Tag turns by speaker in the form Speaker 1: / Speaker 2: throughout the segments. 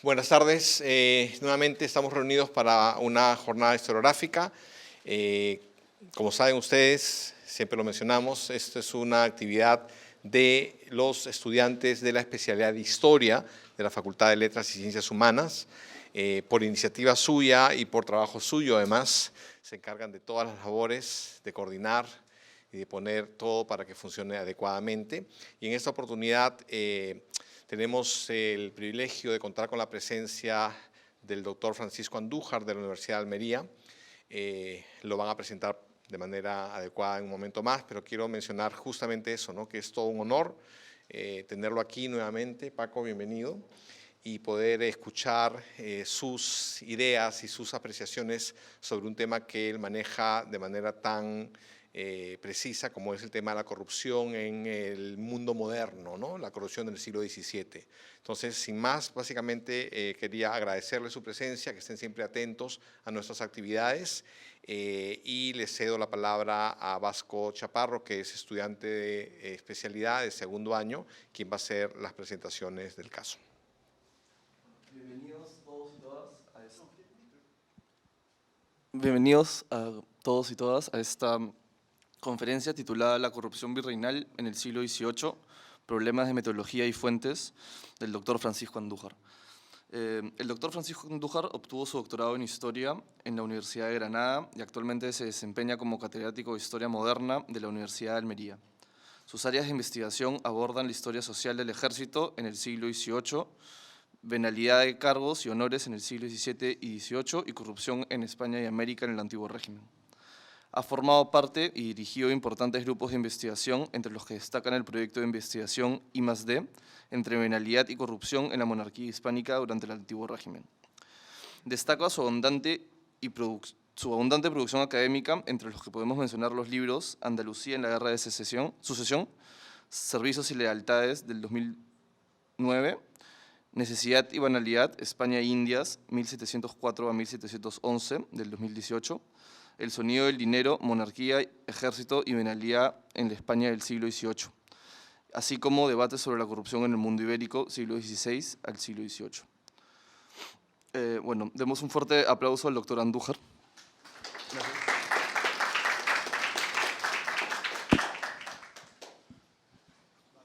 Speaker 1: Buenas tardes. Nuevamente estamos reunidos para una jornada historiográfica. Como saben ustedes, siempre lo mencionamos, esto es una actividad de los estudiantes de la especialidad de Historia de la Facultad de Letras y Ciencias Humanas. Por iniciativa suya y por trabajo suyo, además, se encargan de todas las labores de coordinar y de poner todo para que funcione adecuadamente. Y en esta oportunidad tenemos el privilegio de contar con la presencia del doctor Francisco Andújar de la Universidad de Almería. Lo van a presentar de manera adecuada en un momento más, pero quiero mencionar justamente eso, ¿no? Que es todo un honor tenerlo aquí nuevamente. Paco, bienvenido, y poder escuchar sus ideas y sus apreciaciones sobre un tema que él maneja de manera tan precisa como es el tema de la corrupción en el mundo moderno, ¿no? La corrupción del siglo XVII. Entonces, sin más, básicamente quería agradecerle su presencia, que estén siempre atentos a nuestras actividades y les cedo la palabra a Vasco Chaparro, que es estudiante de especialidad de segundo año, quien va a hacer las presentaciones del caso.
Speaker 2: Bienvenidos a todos y todas a esta conferencia titulada La corrupción virreinal en el siglo XVIII, problemas de metodología y fuentes, del doctor Francisco Andújar. El doctor Francisco Andújar obtuvo su doctorado en Historia en la Universidad de Granada y actualmente se desempeña como catedrático de Historia Moderna de la Universidad de Almería. Sus áreas de investigación abordan la historia social del ejército en el siglo XVIII, venalidad de cargos y honores en el siglo XVII y XVIII y corrupción en España y América en el antiguo régimen. Ha formado parte y dirigido importantes grupos de investigación, entre los que destacan el proyecto de investigación I+D, entre venalidad y corrupción en la monarquía hispánica durante el antiguo régimen. Destaca su abundante producción académica, entre los que podemos mencionar los libros Andalucía en la Guerra de Sucesión, Servicios y Lealtades del 2009, Necesidad y Banalidad, España e Indias, 1704 a 1711, del 2018, El sonido del dinero, Monarquía, Ejército y Venalidad en la España del siglo XVIII, así como debates sobre la corrupción en el mundo ibérico, siglo XVI al siglo XVIII. Bueno, demos un fuerte aplauso al doctor Andújar.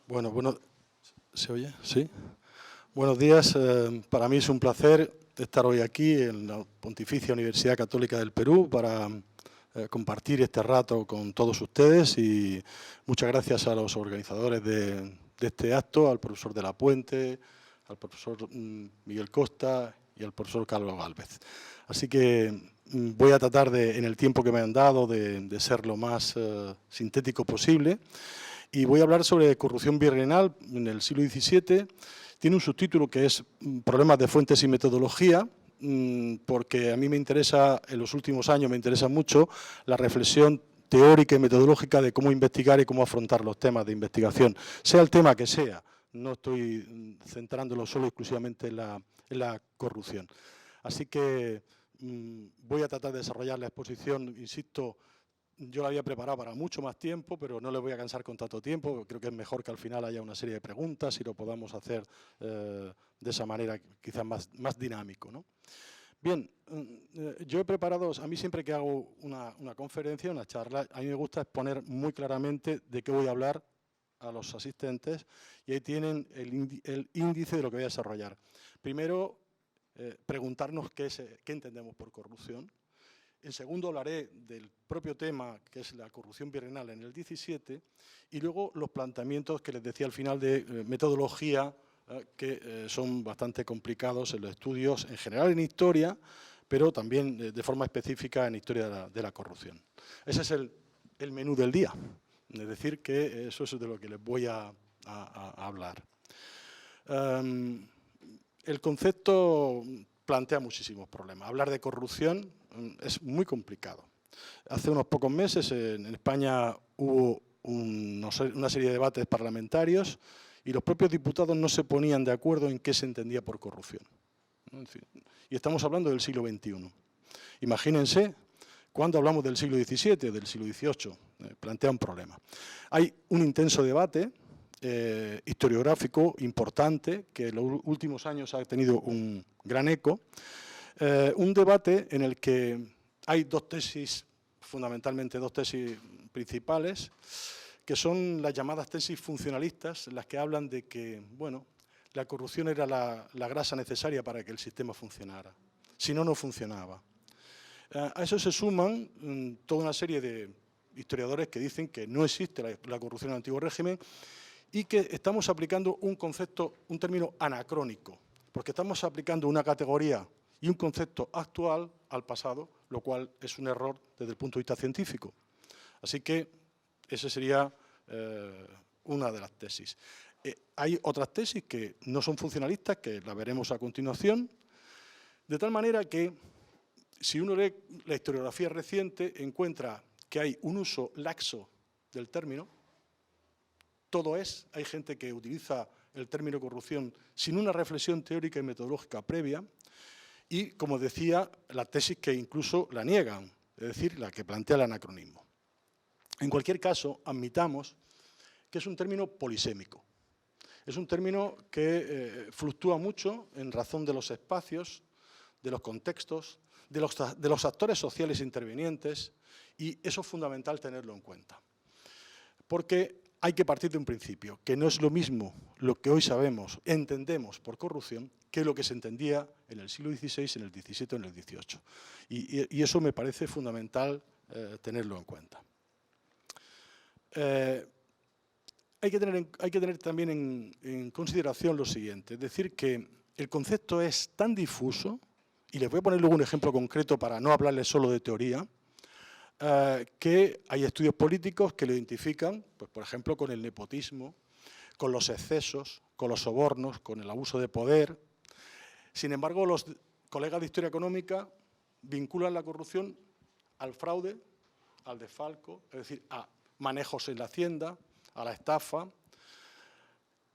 Speaker 3: Bueno, ¿se oye? ¿Sí? Buenos días, para mí es un placer estar hoy aquí en la Pontificia Universidad Católica del Perú para compartir este rato con todos ustedes, y muchas gracias a los organizadores de este acto, al profesor de la Puente, al profesor Miguel Costa y al profesor Carlos Gálvez. Así que voy a tratar en el tiempo que me han dado de ser lo más sintético posible, y voy a hablar sobre corrupción virreinal en el siglo XVII. Tiene un subtítulo que es Problemas de fuentes y metodología, porque a mí me interesa, en los últimos años me interesa mucho la reflexión teórica y metodológica de cómo investigar y cómo afrontar los temas de investigación, sea el tema que sea. No estoy centrándolo solo exclusivamente en la corrupción. Así que voy a tratar de desarrollar la exposición, insisto. Yo la había preparado para mucho más tiempo, pero no le voy a cansar con tanto tiempo. Creo que es mejor que al final haya una serie de preguntas y lo podamos hacer de esa manera quizás más dinámico, ¿no? Bien, yo he preparado, a mí siempre que hago una conferencia, una charla, a mí me gusta exponer muy claramente de qué voy a hablar a los asistentes, y ahí tienen el índice de lo que voy a desarrollar. Primero, preguntarnos qué entendemos por corrupción. En segundo, hablaré del propio tema, que es la corrupción virreinal en el XVII, y luego los planteamientos que les decía al final de metodología, que son bastante complicados en los estudios, en general en historia, pero también de forma específica en historia de la corrupción. Ese es el menú del día, es decir, que eso es de lo que les voy a hablar. El concepto plantea muchísimos problemas. Hablar de corrupción es muy complicado. Hace unos pocos meses en España hubo una serie de debates parlamentarios y los propios diputados no se ponían de acuerdo en qué se entendía por corrupción. Y estamos hablando del siglo XXI. Imagínense, cuando hablamos del siglo XVII o del siglo XVIII, plantea un problema. Hay un intenso debate historiográfico importante que en los últimos años ha tenido un gran eco, un debate en el que hay dos tesis, fundamentalmente dos tesis principales, que son las llamadas tesis funcionalistas, en las que hablan de que, bueno, la corrupción era la grasa necesaria para que el sistema funcionara, si no, no funcionaba. A eso se suman toda una serie de historiadores que dicen que no existe la corrupción en el antiguo régimen y que estamos aplicando un concepto, un término anacrónico, porque estamos aplicando una categoría y un concepto actual al pasado, lo cual es un error desde el punto de vista científico. Así que esa sería una de las tesis. Hay otras tesis que no son funcionalistas, que las veremos a continuación, de tal manera que si uno lee la historiografía reciente, encuentra que hay un uso laxo del término. Todo es, hay gente que utiliza el término corrupción sin una reflexión teórica y metodológica previa y, como decía, la tesis que incluso la niegan, es decir, la que plantea el anacronismo. En cualquier caso, admitamos que es un término polisémico. Es un término que fluctúa mucho en razón de los espacios, de los contextos, de los actores sociales intervinientes, y eso es fundamental tenerlo en cuenta. Porque hay que partir de un principio, que no es lo mismo lo que hoy sabemos, entendemos por corrupción, que lo que se entendía en el siglo XVI, en el XVII o en el XVIII. Y eso me parece fundamental tenerlo en cuenta. Hay que tener también en consideración lo siguiente, es decir, que el concepto es tan difuso, y les voy a poner luego un ejemplo concreto para no hablarles solo de teoría, que hay estudios políticos que lo identifican, pues, por ejemplo, con el nepotismo, con los excesos, con los sobornos, con el abuso de poder. Sin embargo, los colegas de Historia Económica vinculan la corrupción al fraude, al desfalco, es decir, a manejos en la hacienda, a la estafa.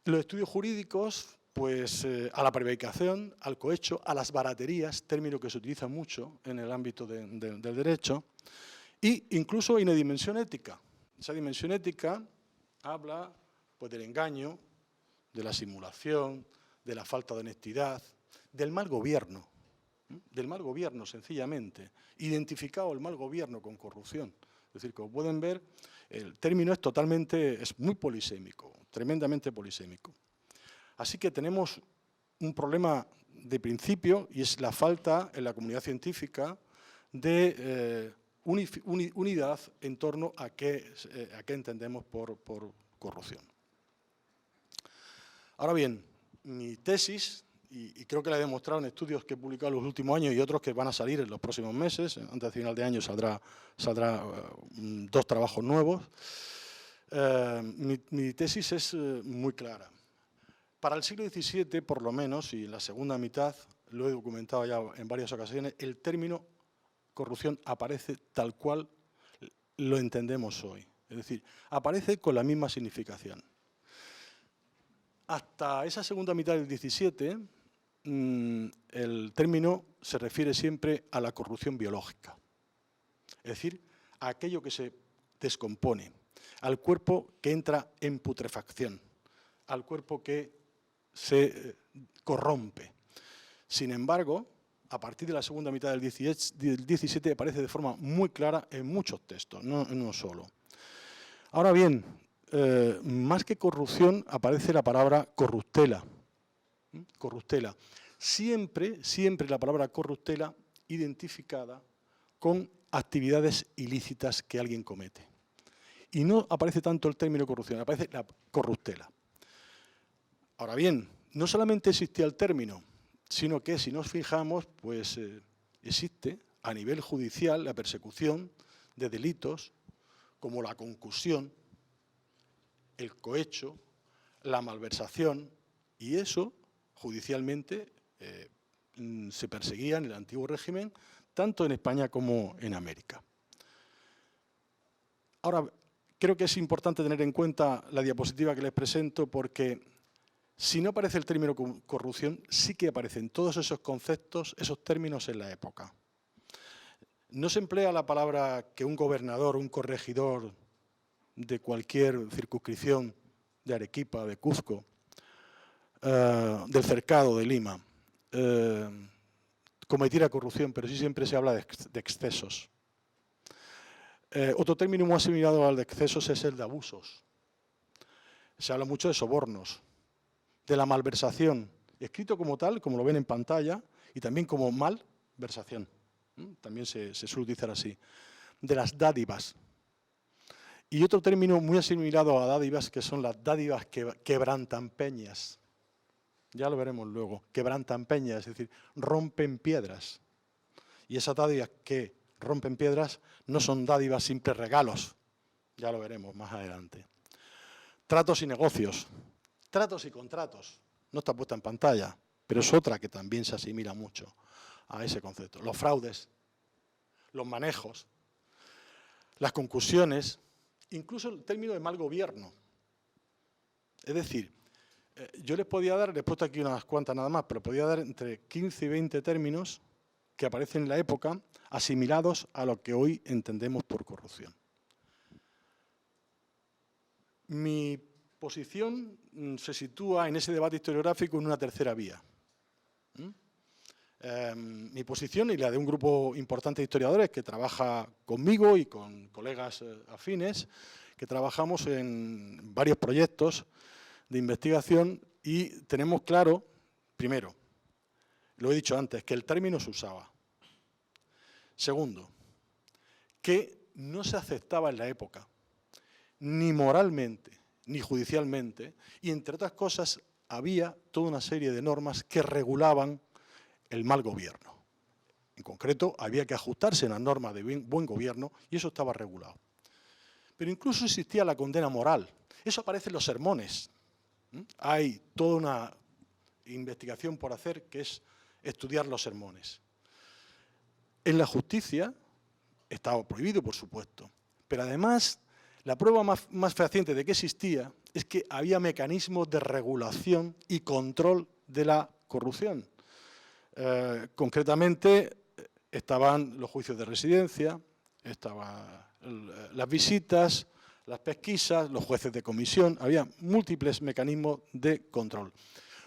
Speaker 3: Los estudios jurídicos, pues a la prevaricación, al cohecho, a las baraterías, término que se utiliza mucho en el ámbito del derecho, e incluso hay una dimensión ética. Esa dimensión ética habla pues, del engaño, de la simulación, de la falta de honestidad, del mal gobierno sencillamente, identificado el mal gobierno con corrupción. Es decir, como pueden ver, el término es muy polisémico, tremendamente polisémico. Así que tenemos un problema de principio y es la falta en la comunidad científica de unidad en torno a qué entendemos por corrupción. Ahora bien, mi tesis, y creo que la he demostrado en estudios que he publicado en los últimos años y otros que van a salir en los próximos meses, antes de final de año saldrá dos trabajos nuevos, mi tesis es muy clara. Para el siglo XVII, por lo menos, y en la segunda mitad, lo he documentado ya en varias ocasiones, el término corrupción aparece tal cual lo entendemos hoy. Es decir, aparece con la misma significación. Hasta esa segunda mitad del XVII, el término se refiere siempre a la corrupción biológica. Es decir, a aquello que se descompone, al cuerpo que entra en putrefacción, al cuerpo que se corrompe. Sin embargo, a partir de la segunda mitad del XVII aparece de forma muy clara en muchos textos, no en uno solo. Ahora bien, más que corrupción aparece la palabra corruptela. Corruptela. Siempre la palabra corruptela identificada con actividades ilícitas que alguien comete. Y no aparece tanto el término corrupción, aparece la corruptela. Ahora bien, no solamente existía el término, sino que si nos fijamos, pues existe a nivel judicial la persecución de delitos como la concusión, el cohecho, la malversación, y eso judicialmente se perseguía en el antiguo régimen, tanto en España como en América. Ahora, creo que es importante tener en cuenta la diapositiva que les presento porque si no aparece el término corrupción, sí que aparecen todos esos conceptos, esos términos en la época. No se emplea la palabra que un gobernador, un corregidor de cualquier circunscripción de Arequipa, de Cuzco, del Cercado, de Lima, cometiera corrupción, pero sí siempre se habla de excesos. Otro término muy asimilado al de excesos es el de abusos. Se habla mucho de sobornos, de la malversación, escrito como tal, como lo ven en pantalla, y también como malversación. También se suele utilizar así. De las dádivas. Y otro término muy asimilado a dádivas, que son las dádivas quebrantampeñas. Ya lo veremos luego. Quebrantampeñas, es decir, rompen piedras. Y esas dádivas que rompen piedras no son dádivas simples regalos. Ya lo veremos más adelante. Tratos y negocios. Tratos y contratos. No está puesta en pantalla, pero es otra que también se asimila mucho a ese concepto. Los fraudes, los manejos, las conclusiones, incluso el término de mal gobierno. Es decir, yo les he puesto aquí unas cuantas nada más, pero podía dar entre 15 y 20 términos que aparecen en la época asimilados a lo que hoy entendemos por corrupción. Mi posición se sitúa en ese debate historiográfico en una tercera vía. Mi posición y la de un grupo importante de historiadores que trabaja conmigo y con colegas afines, que trabajamos en varios proyectos de investigación y tenemos claro, primero, lo he dicho antes, que el término se usaba. Segundo, que no se aceptaba en la época, ni moralmente, ni judicialmente, y entre otras cosas había toda una serie de normas que regulaban el mal gobierno. En concreto, había que ajustarse a las normas de buen gobierno y eso estaba regulado. Pero incluso existía la condena moral. Eso aparece en los sermones. Hay toda una investigación por hacer que es estudiar los sermones. En la justicia estaba prohibido, por supuesto, pero además la prueba más fehaciente de que existía es que había mecanismos de regulación y control de la corrupción. Concretamente, estaban los juicios de residencia, estaban las visitas, las pesquisas, los jueces de comisión, había múltiples mecanismos de control.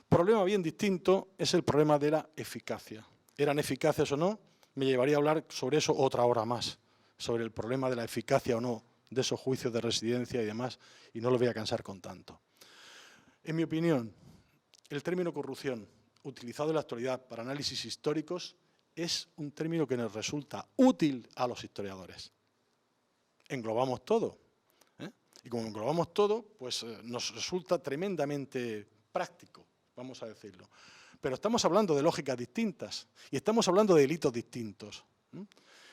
Speaker 3: Problema bien distinto es el problema de la eficacia. ¿Eran eficaces o no? Me llevaría a hablar sobre eso otra hora más, sobre el problema de la eficacia o no de esos juicios de residencia y demás, y no lo voy a cansar con tanto. En mi opinión, el término corrupción, utilizado en la actualidad para análisis históricos, es un término que nos resulta útil a los historiadores. Englobamos todo, y como englobamos todo, pues nos resulta tremendamente práctico, vamos a decirlo. Pero estamos hablando de lógicas distintas y estamos hablando de delitos distintos,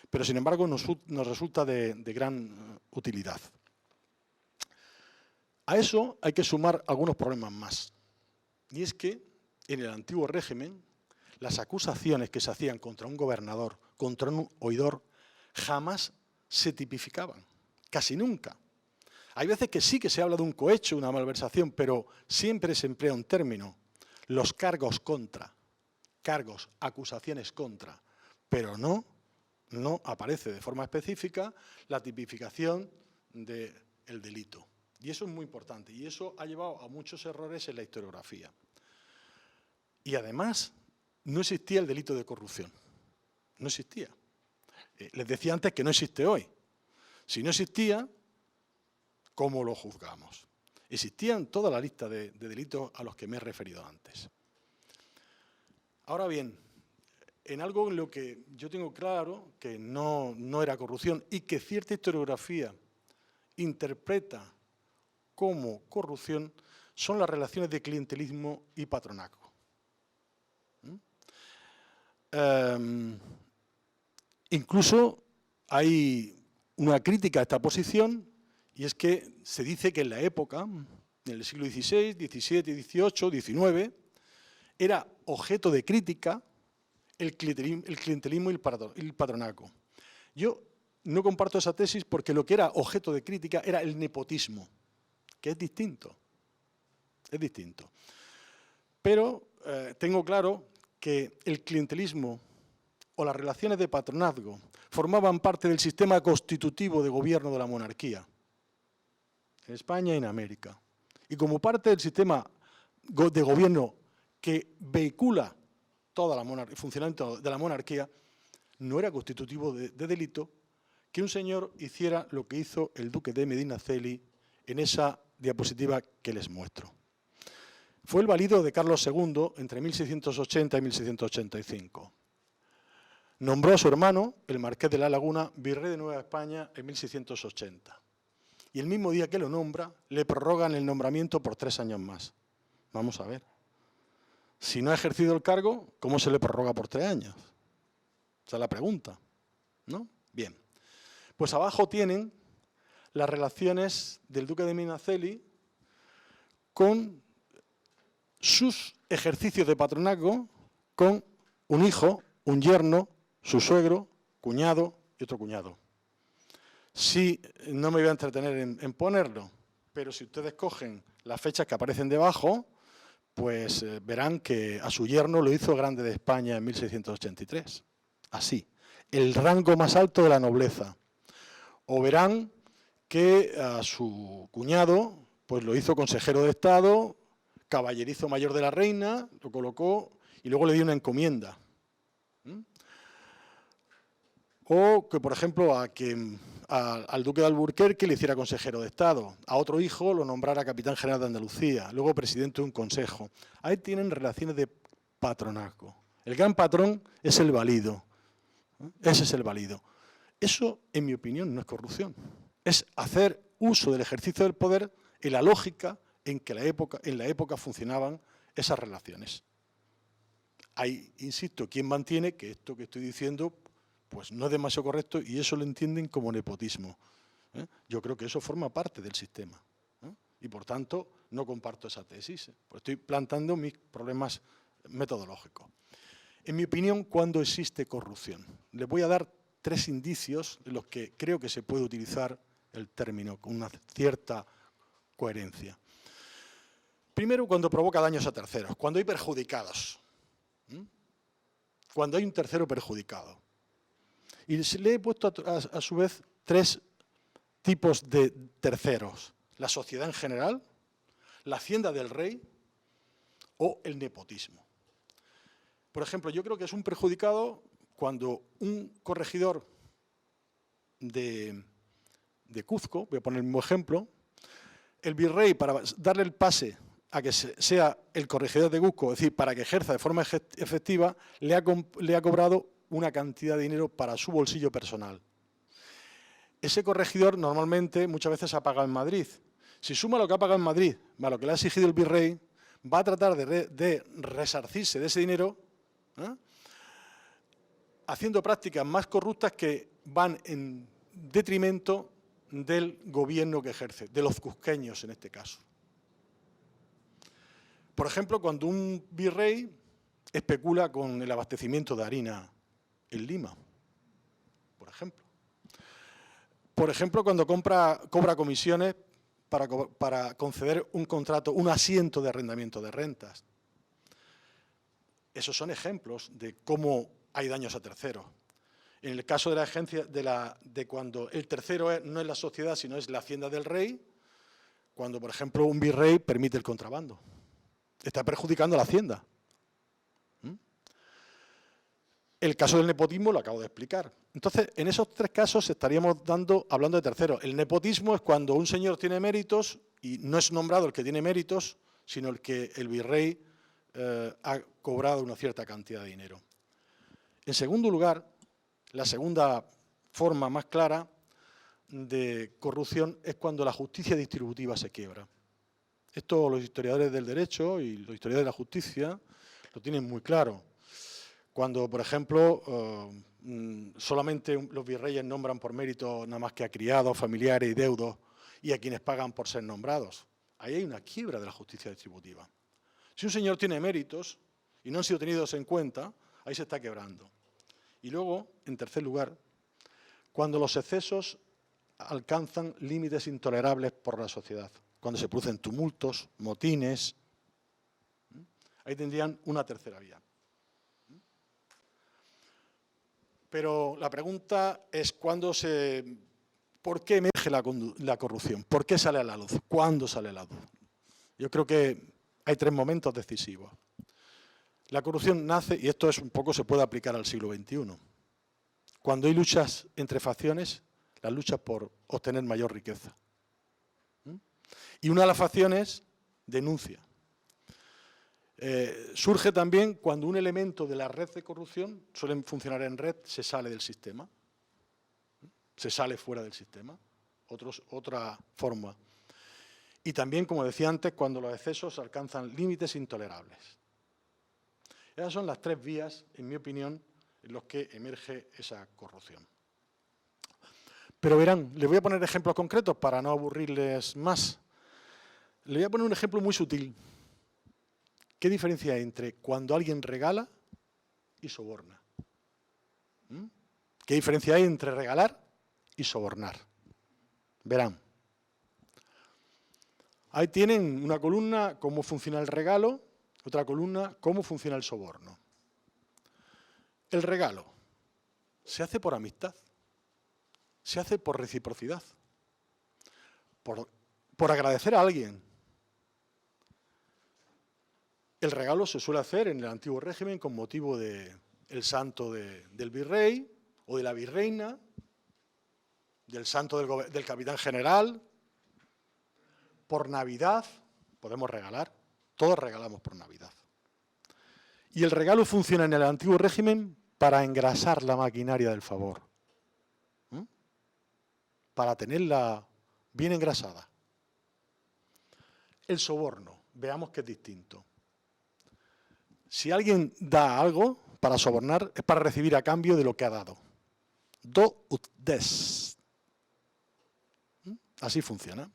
Speaker 3: pero sin embargo nos resulta de gran utilidad. A eso hay que sumar algunos problemas más, y es que en el antiguo régimen las acusaciones que se hacían contra un gobernador, contra un oidor, jamás se tipificaban, casi nunca. Hay veces que sí que se habla de un cohecho, una malversación, pero siempre se emplea un término, los cargos contra, cargos, acusaciones contra, pero no aparece de forma específica la tipificación del delito. Y eso es muy importante, y eso ha llevado a muchos errores en la historiografía. Y además, no existía el delito de corrupción, no existía. Les decía antes que no existe hoy. Si no existía, ¿cómo lo juzgamos? Existían toda la lista de delitos a los que me he referido antes. Ahora bien, en algo en lo que yo tengo claro que no era corrupción y que cierta historiografía interpreta como corrupción, son las relaciones de clientelismo y patronazgo. Incluso hay una crítica a esta posición, y es que se dice que en la época, en el siglo XVI, XVII, XVIII, XIX, era objeto de crítica el clientelismo y el patronazgo. Yo no comparto esa tesis porque lo que era objeto de crítica era el nepotismo, que es distinto. Es distinto. Pero tengo claro que el clientelismo o las relaciones de patronazgo formaban parte del sistema constitutivo de gobierno de la monarquía, en España y en América. Y como parte del sistema de gobierno que vehicula toda el funcionamiento de la monarquía, no era constitutivo de delito que un señor hiciera lo que hizo el duque de Medinaceli en esa diapositiva que les muestro. Fue el valido de Carlos II entre 1680 y 1685. Nombró a su hermano, el marqués de la Laguna, virrey de Nueva España en 1680. Y el mismo día que lo nombra, le prorrogan el nombramiento por 3 años más. Vamos a ver. Si no ha ejercido el cargo, ¿cómo se le prorroga por 3 años? Esa es la pregunta, ¿no? Bien. Pues abajo tienen las relaciones del duque de Medinaceli con sus ejercicios de patronazgo con un hijo, un yerno, su suegro, cuñado y otro cuñado. Sí, no me voy a entretener en ponerlo, pero si ustedes cogen las fechas que aparecen debajo, pues verán que a su yerno lo hizo grande de España en 1683. Así, el rango más alto de la nobleza. O verán que a su cuñado pues lo hizo consejero de Estado, caballerizo mayor de la reina, lo colocó y luego le dio una encomienda. O que, por ejemplo, al duque de Alburquerque le hiciera consejero de Estado, a otro hijo lo nombrara capitán general de Andalucía, luego presidente de un consejo. Ahí tienen relaciones de patronazgo. El gran patrón es el valido. Ese es el valido. Eso, en mi opinión, no es corrupción. Es hacer uso del ejercicio del poder en la lógica en que en la época funcionaban esas relaciones. Hay, insisto, quien mantiene que esto que estoy diciendo pues no es demasiado correcto y eso lo entienden como nepotismo. Yo creo que eso forma parte del sistema. Y, por tanto, no comparto esa tesis. Pues estoy plantando mis problemas metodológicos. En mi opinión, ¿cuándo existe corrupción? Les voy a dar 3 indicios en los que creo que se puede utilizar el término con una cierta coherencia. Primero, cuando provoca daños a terceros, cuando hay perjudicados. Cuando hay un tercero perjudicado. Y le he puesto a su vez 3 tipos de terceros. La sociedad en general, la hacienda del rey o el nepotismo. Por ejemplo, yo creo que es un perjudicado cuando un corregidor de Cuzco, voy a poner el mismo ejemplo, el virrey, para darle el pase a que sea el corregidor de Cuzco, es decir, para que ejerza de forma efectiva, le ha cobrado una cantidad de dinero para su bolsillo personal. Ese corregidor normalmente muchas veces ha pagado en Madrid. Si suma lo que ha pagado en Madrid más lo que le ha exigido el virrey, va a tratar de resarcirse de ese dinero haciendo prácticas más corruptas que van en detrimento del gobierno que ejerce, de los cuzqueños en este caso. Por ejemplo, cuando un virrey especula con el abastecimiento de harina en Lima, por ejemplo. Por ejemplo, cuando cobra comisiones para conceder un contrato, un asiento de arrendamiento de rentas. Esos son ejemplos de cómo hay daños a terceros. En el caso de la agencia, de cuando el tercero no es la sociedad, sino es la hacienda del rey, cuando, por ejemplo, un virrey permite el contrabando. Está perjudicando a la hacienda. El caso del nepotismo lo acabo de explicar. Entonces, en esos 3 casos estaríamos hablando de terceros. El nepotismo es cuando un señor tiene méritos y no es nombrado el que tiene méritos, sino el que el virrey ha cobrado una cierta cantidad de dinero. En segundo lugar, la segunda forma más clara de corrupción es cuando la justicia distributiva se quiebra. Esto los historiadores del derecho y los historiadores de la justicia lo tienen muy claro. Cuando, por ejemplo, solamente los virreyes nombran por mérito nada más que a criados, familiares y deudos y a quienes pagan por ser nombrados. Ahí hay una quiebra de la justicia distributiva. Si un señor tiene méritos y no han sido tenidos en cuenta, ahí se está quebrando. Y luego, en tercer lugar, cuando los excesos alcanzan límites intolerables por la sociedad, cuando se producen tumultos, motines, ahí tendrían una tercera vía. Pero la pregunta es ¿por qué emerge la corrupción? ¿Por qué sale a la luz? ¿Cuándo sale a la luz? Yo creo que hay 3 momentos decisivos. La corrupción nace, y esto es un poco se puede aplicar al siglo XXI, cuando hay luchas entre facciones, las luchas por obtener mayor riqueza. Y una de las facciones denuncia. Surge también cuando un elemento de la red de corrupción, suelen funcionar en red, se sale del sistema, se sale fuera del sistema, otra forma. Y también, como decía antes, cuando los excesos alcanzan límites intolerables. Esas son las 3 vías, en mi opinión, en los que emerge esa corrupción. Pero verán, les voy a poner ejemplos concretos para no aburrirles más. Les voy a poner un ejemplo muy sutil. ¿Qué diferencia hay entre cuando alguien regala y soborna? ¿Qué diferencia hay entre regalar y sobornar? Verán. Ahí tienen una columna, cómo funciona el regalo, otra columna, cómo funciona el soborno. El regalo se hace por amistad, se hace por reciprocidad, por agradecer a alguien. El regalo se suele hacer en el antiguo régimen con motivo del santo del virrey o de la virreina, del santo del capitán general. Por Navidad podemos regalar, todos regalamos por Navidad. Y el regalo funciona en el antiguo régimen para engrasar la maquinaria del favor, para tenerla bien engrasada. El soborno, veamos que es distinto. Si alguien da algo para sobornar, es para recibir a cambio de lo que ha dado. Do ut des. Así funciona.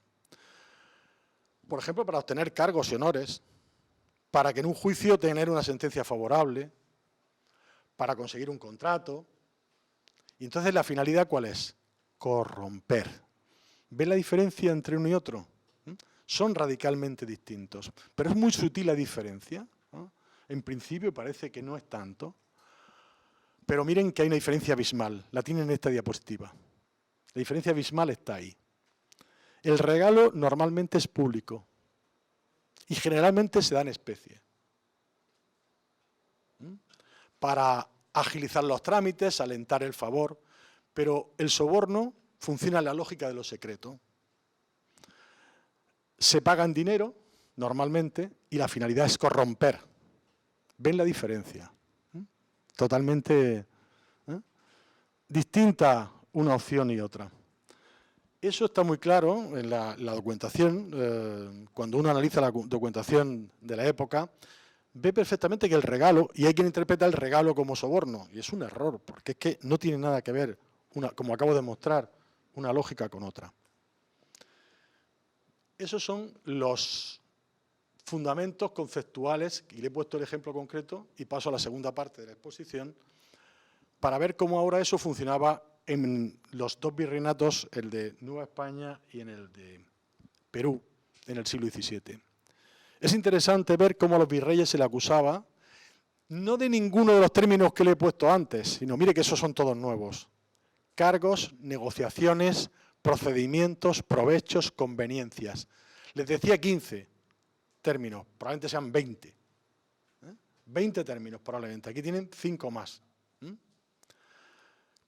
Speaker 3: Por ejemplo, para obtener cargos y honores, para que en un juicio tener una sentencia favorable, para conseguir un contrato. Y entonces la finalidad, ¿cuál es? Corromper. ¿Ven la diferencia entre uno y otro? Son radicalmente distintos, pero es muy sutil la diferencia. En principio parece que no es tanto, pero miren que hay una diferencia abismal, la tienen en esta diapositiva. La diferencia abismal está ahí. El regalo normalmente es público y generalmente se da en especie. Para agilizar los trámites, alentar el favor, pero el soborno funciona en la lógica de lo secreto. Se paga en dinero, normalmente, y la finalidad es corromper. ¿Ven la diferencia? Totalmente distinta una opción y otra. Eso está muy claro en la documentación. Cuando uno analiza la documentación de la época, ve perfectamente que el regalo, y hay quien interpreta el regalo como soborno, y es un error, porque es que no tiene nada que ver, como acabo de mostrar, una lógica con otra. Esos son los fundamentos conceptuales, y le he puesto el ejemplo concreto, y paso a la segunda parte de la exposición, para ver cómo ahora eso funcionaba en los 2 virreinatos, el de Nueva España y en el de Perú, en el siglo XVII. Es interesante ver cómo a los virreyes se le acusaba, no de ninguno de los términos que le he puesto antes, sino, mire que esos son todos nuevos. Cargos, negociaciones, procedimientos, provechos, conveniencias. Les decía 15 términos, probablemente sean 20. 20 términos probablemente, aquí tienen 5 más.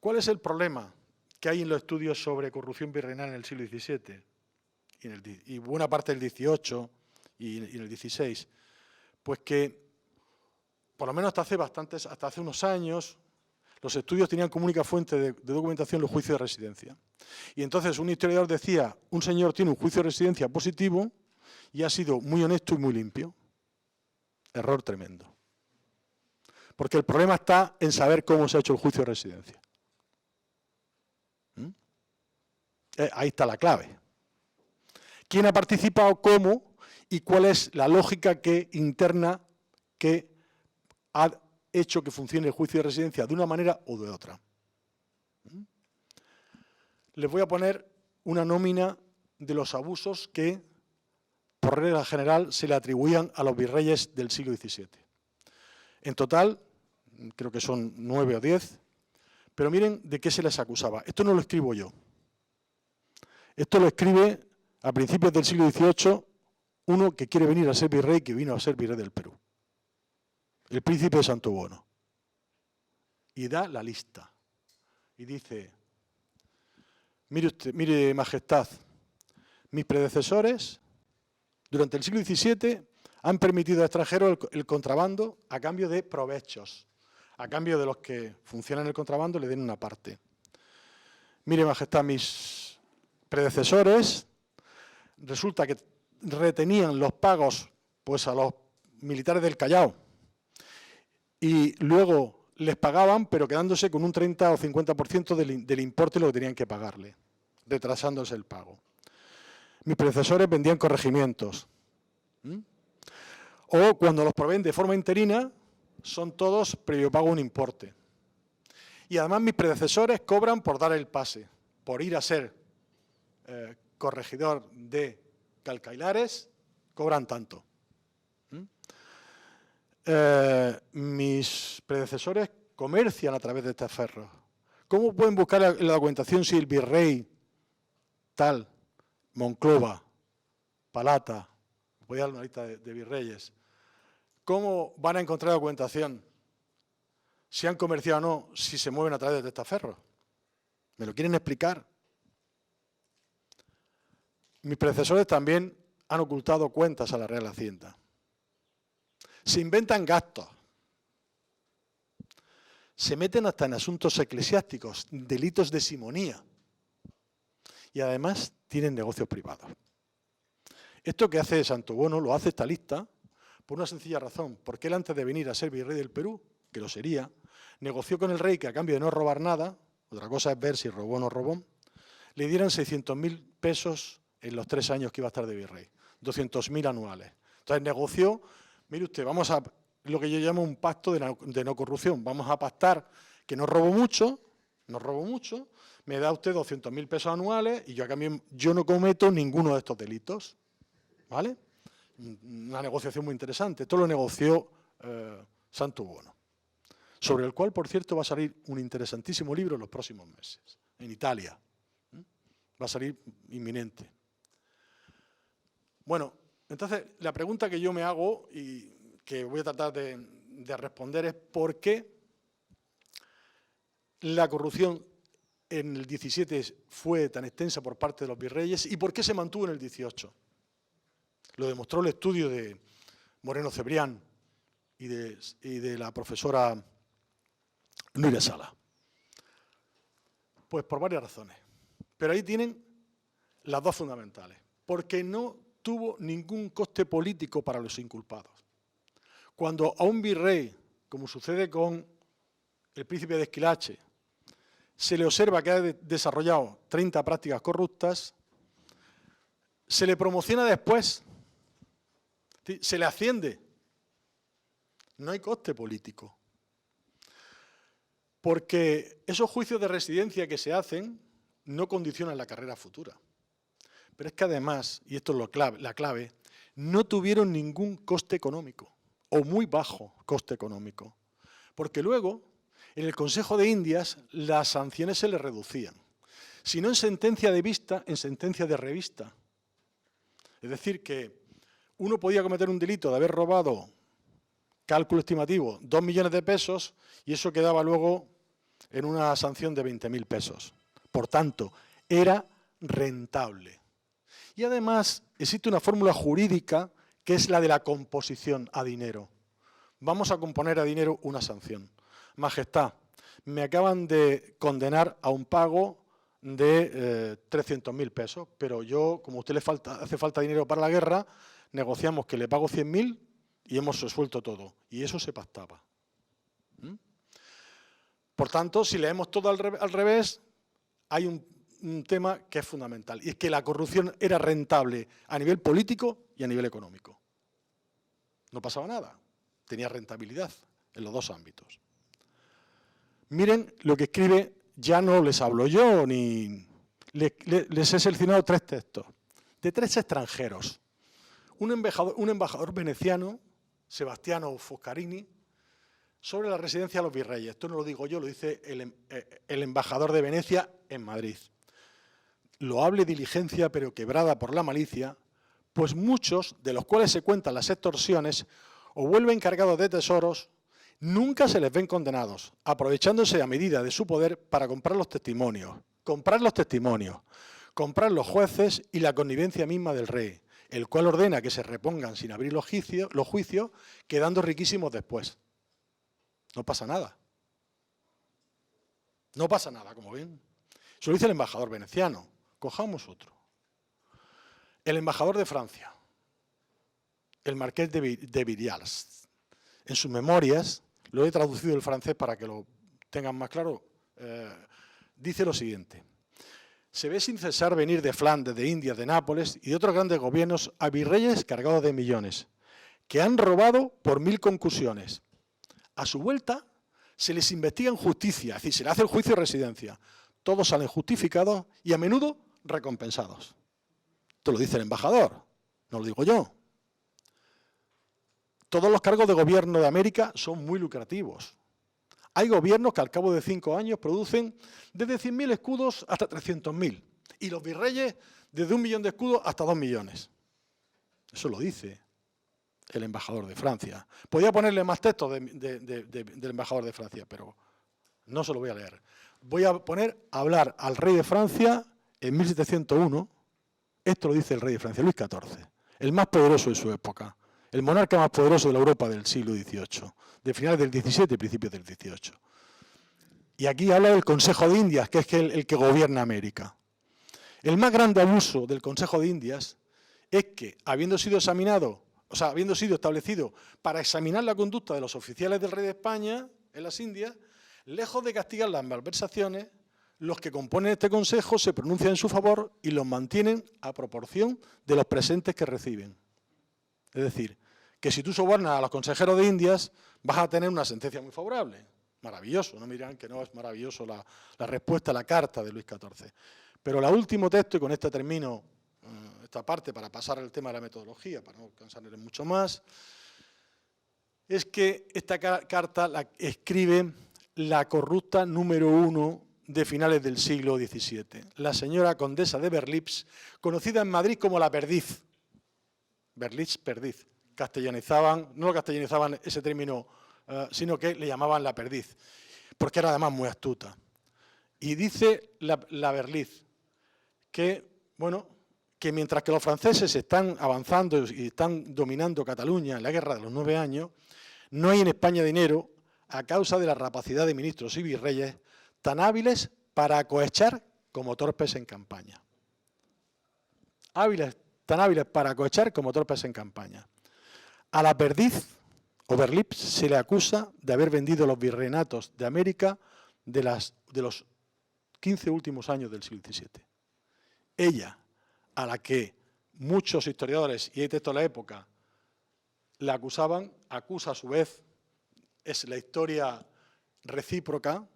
Speaker 3: ¿Cuál es el problema que hay en los estudios sobre corrupción virreinal en el siglo XVII y buena parte del XVIII y en el XVI? Pues que, por lo menos hasta hace unos años, los estudios tenían como única fuente de documentación los juicios de residencia. Y entonces un historiador decía, un señor tiene un juicio de residencia positivo y ha sido muy honesto y muy limpio. Error tremendo. Porque el problema está en saber cómo se ha hecho el juicio de residencia. Ahí está la clave. ¿Quién ha participado, cómo y cuál es la lógica interna que ha hecho que funcione el juicio de residencia de una manera o de otra? Les voy a poner una nómina de los abusos que, por regla general, se le atribuían a los virreyes del siglo XVII. En total, creo que son 9 o 10, pero miren de qué se les acusaba. Esto no lo escribo yo. Esto lo escribe a principios del siglo XVIII uno que quiere venir a ser virrey, que vino a ser virrey del Perú. El príncipe de Santo Bono. Y da la lista. Y dice, mire usted, mire majestad, mis predecesores durante el siglo XVII han permitido a extranjeros el contrabando a cambio de provechos. A cambio de los que funcionan el contrabando le den una parte. Mire majestad, mis predecesores resulta que retenían los pagos pues a los militares del Callao y luego les pagaban, pero quedándose con un 30 o 50% del importe de lo que tenían que pagarle, retrasándose el pago. Mis predecesores vendían corregimientos. O cuando los proveen de forma interina, son todos previo pago un importe. Y además mis predecesores cobran por dar el pase, por ir a ser corregidor de Calcailares, cobran tanto. Mis predecesores comercian a través de testaferros. ¿Cómo pueden buscar la documentación si el virrey tal, Monclova, Palata, voy a dar una lista de virreyes, cómo van a encontrar documentación si han comerciado o no, si se mueven a través de testaferros? ¿Me lo quieren explicar? Mis predecesores también han ocultado cuentas a la Real Hacienda. Se inventan gastos. Se meten hasta en asuntos eclesiásticos, delitos de simonía. Y además tienen negocios privados. Esto que hace Santo Bono, lo hace esta lista, por una sencilla razón. Porque él, antes de venir a ser virrey del Perú, que lo sería, negoció con el rey que a cambio de no robar nada, otra cosa es ver si robó o no robó, le dieran 600.000 pesos en los 3 años que iba a estar de virrey, 200.000 anuales. Entonces negoció, mire usted, vamos a lo que yo llamo un pacto de no corrupción, vamos a pactar que no robo mucho, me da usted 200.000 pesos anuales y yo a cambio yo no cometo ninguno de estos delitos, ¿vale? Una negociación muy interesante, esto lo negoció Santo Bono, sobre el cual, por cierto, va a salir un interesantísimo libro en los próximos meses, en Italia, va a salir inminente. Bueno, entonces la pregunta que yo me hago y que voy a tratar de responder es ¿por qué la corrupción en el 17 fue tan extensa por parte de los virreyes y por qué se mantuvo en el 18? Lo demostró el estudio de Moreno Cebrián y de la profesora Nuria Sala. Pues por varias razones. Pero ahí tienen las dos fundamentales. Porque no tuvo ningún coste político para los inculpados. Cuando a un virrey, como sucede con el príncipe de Esquilache, se le observa que ha desarrollado 30 prácticas corruptas, se le promociona después, se le asciende. No hay coste político. Porque esos juicios de residencia que se hacen no condicionan la carrera futura. Pero es que además, y esto es la clave, no tuvieron ningún coste económico, o muy bajo coste económico. Porque luego, en el Consejo de Indias, las sanciones se les reducían. Si no en sentencia de vista, en sentencia de revista. Es decir, que uno podía cometer un delito de haber robado, cálculo estimativo, 2 millones de pesos, y eso quedaba luego en una sanción de 20.000 pesos. Por tanto, era rentable. Y además existe una fórmula jurídica que es la de la composición a dinero. Vamos a componer a dinero una sanción. Majestad, me acaban de condenar a un pago de 300.000 pesos, pero yo, como a usted hace falta dinero para la guerra, negociamos que le pago 100.000 y hemos resuelto todo. Y eso se pactaba. Por tanto, si leemos todo al revés, hay un tema que es fundamental, y es que la corrupción era rentable a nivel político y a nivel económico. No pasaba nada, tenía rentabilidad en los dos ámbitos. Miren lo que escribe, ya no les hablo yo, ni les he seleccionado 3 textos, de 3 extranjeros. Un embajador veneciano, Sebastiano Foscarini, sobre la residencia de los virreyes. Esto no lo digo yo, lo dice el embajador de Venecia en Madrid. Loable diligencia, pero quebrada por la malicia, pues muchos, de los cuales se cuentan las extorsiones, o vuelven cargados de tesoros, nunca se les ven condenados, aprovechándose a medida de su poder para comprar los testimonios, comprar los jueces y la connivencia misma del rey, el cual ordena que se repongan sin abrir los juicios, quedando riquísimos después. No pasa nada. No pasa nada, como ven. Se lo dice el embajador veneciano. Cojamos otro. El embajador de Francia, el marqués de Virials, en sus memorias, lo he traducido del francés para que lo tengan más claro, dice lo siguiente: se ve sin cesar venir de Flandes, de Indias, de Nápoles y de otros grandes gobiernos a virreyes cargados de millones, que han robado por 1000 concusiones. A su vuelta se les investiga en justicia, es decir, se le hace el juicio de residencia. Todos salen justificados y a menudo recompensados. Esto lo dice el embajador, no lo digo yo. Todos los cargos de gobierno de América son muy lucrativos. Hay gobiernos que al cabo de 5 años producen desde 100.000 escudos hasta 300.000. Y los virreyes desde 1 millón de escudos hasta 2 millones. Eso lo dice el embajador de Francia. Podía ponerle más textos del embajador de Francia, pero no se lo voy a leer. Voy a poner a hablar al rey de Francia en 1701. Esto lo dice el rey de Francia, Luis XIV, el más poderoso de su época, el monarca más poderoso de la Europa del siglo XVIII, de finales del XVII y principios del XVIII. Y aquí habla del Consejo de Indias, que es el que gobierna América. El más grande abuso del Consejo de Indias es que, habiendo sido establecido para examinar la conducta de los oficiales del rey de España en las Indias, lejos de castigar las malversaciones, los que componen este consejo se pronuncian en su favor y los mantienen a proporción de los presentes que reciben. Es decir, que si tú sobornas a los consejeros de Indias, vas a tener una sentencia muy favorable. Maravilloso, no me dirán que no es maravilloso la respuesta a la carta de Luis XIV. Pero el último texto, y con este termino esta parte para pasar al tema de la metodología, para no cansarles mucho más, es que esta carta la escribe la corrupta número 1 de finales del siglo XVII, la señora condesa de Berlitz, conocida en Madrid como la Perdiz. Berlitz, Perdiz. No lo castellanizaban ese término, sino que le llamaban la Perdiz, porque era además muy astuta. Y dice la Berlitz que mientras que los franceses están avanzando y están dominando Cataluña en la Guerra de los 9 años, no hay en España dinero a causa de la rapacidad de ministros y virreyes tan hábiles para acohechar como torpes en campaña. Tan hábiles para acohechar como torpes en campaña. A la Perdiz o Berlitz se le acusa de haber vendido los virreinatos de América de los 15 últimos años del siglo XVII. Ella, a la que muchos historiadores, y hay textos de la época, la acusaban, acusa a su vez, es la historia recíproca,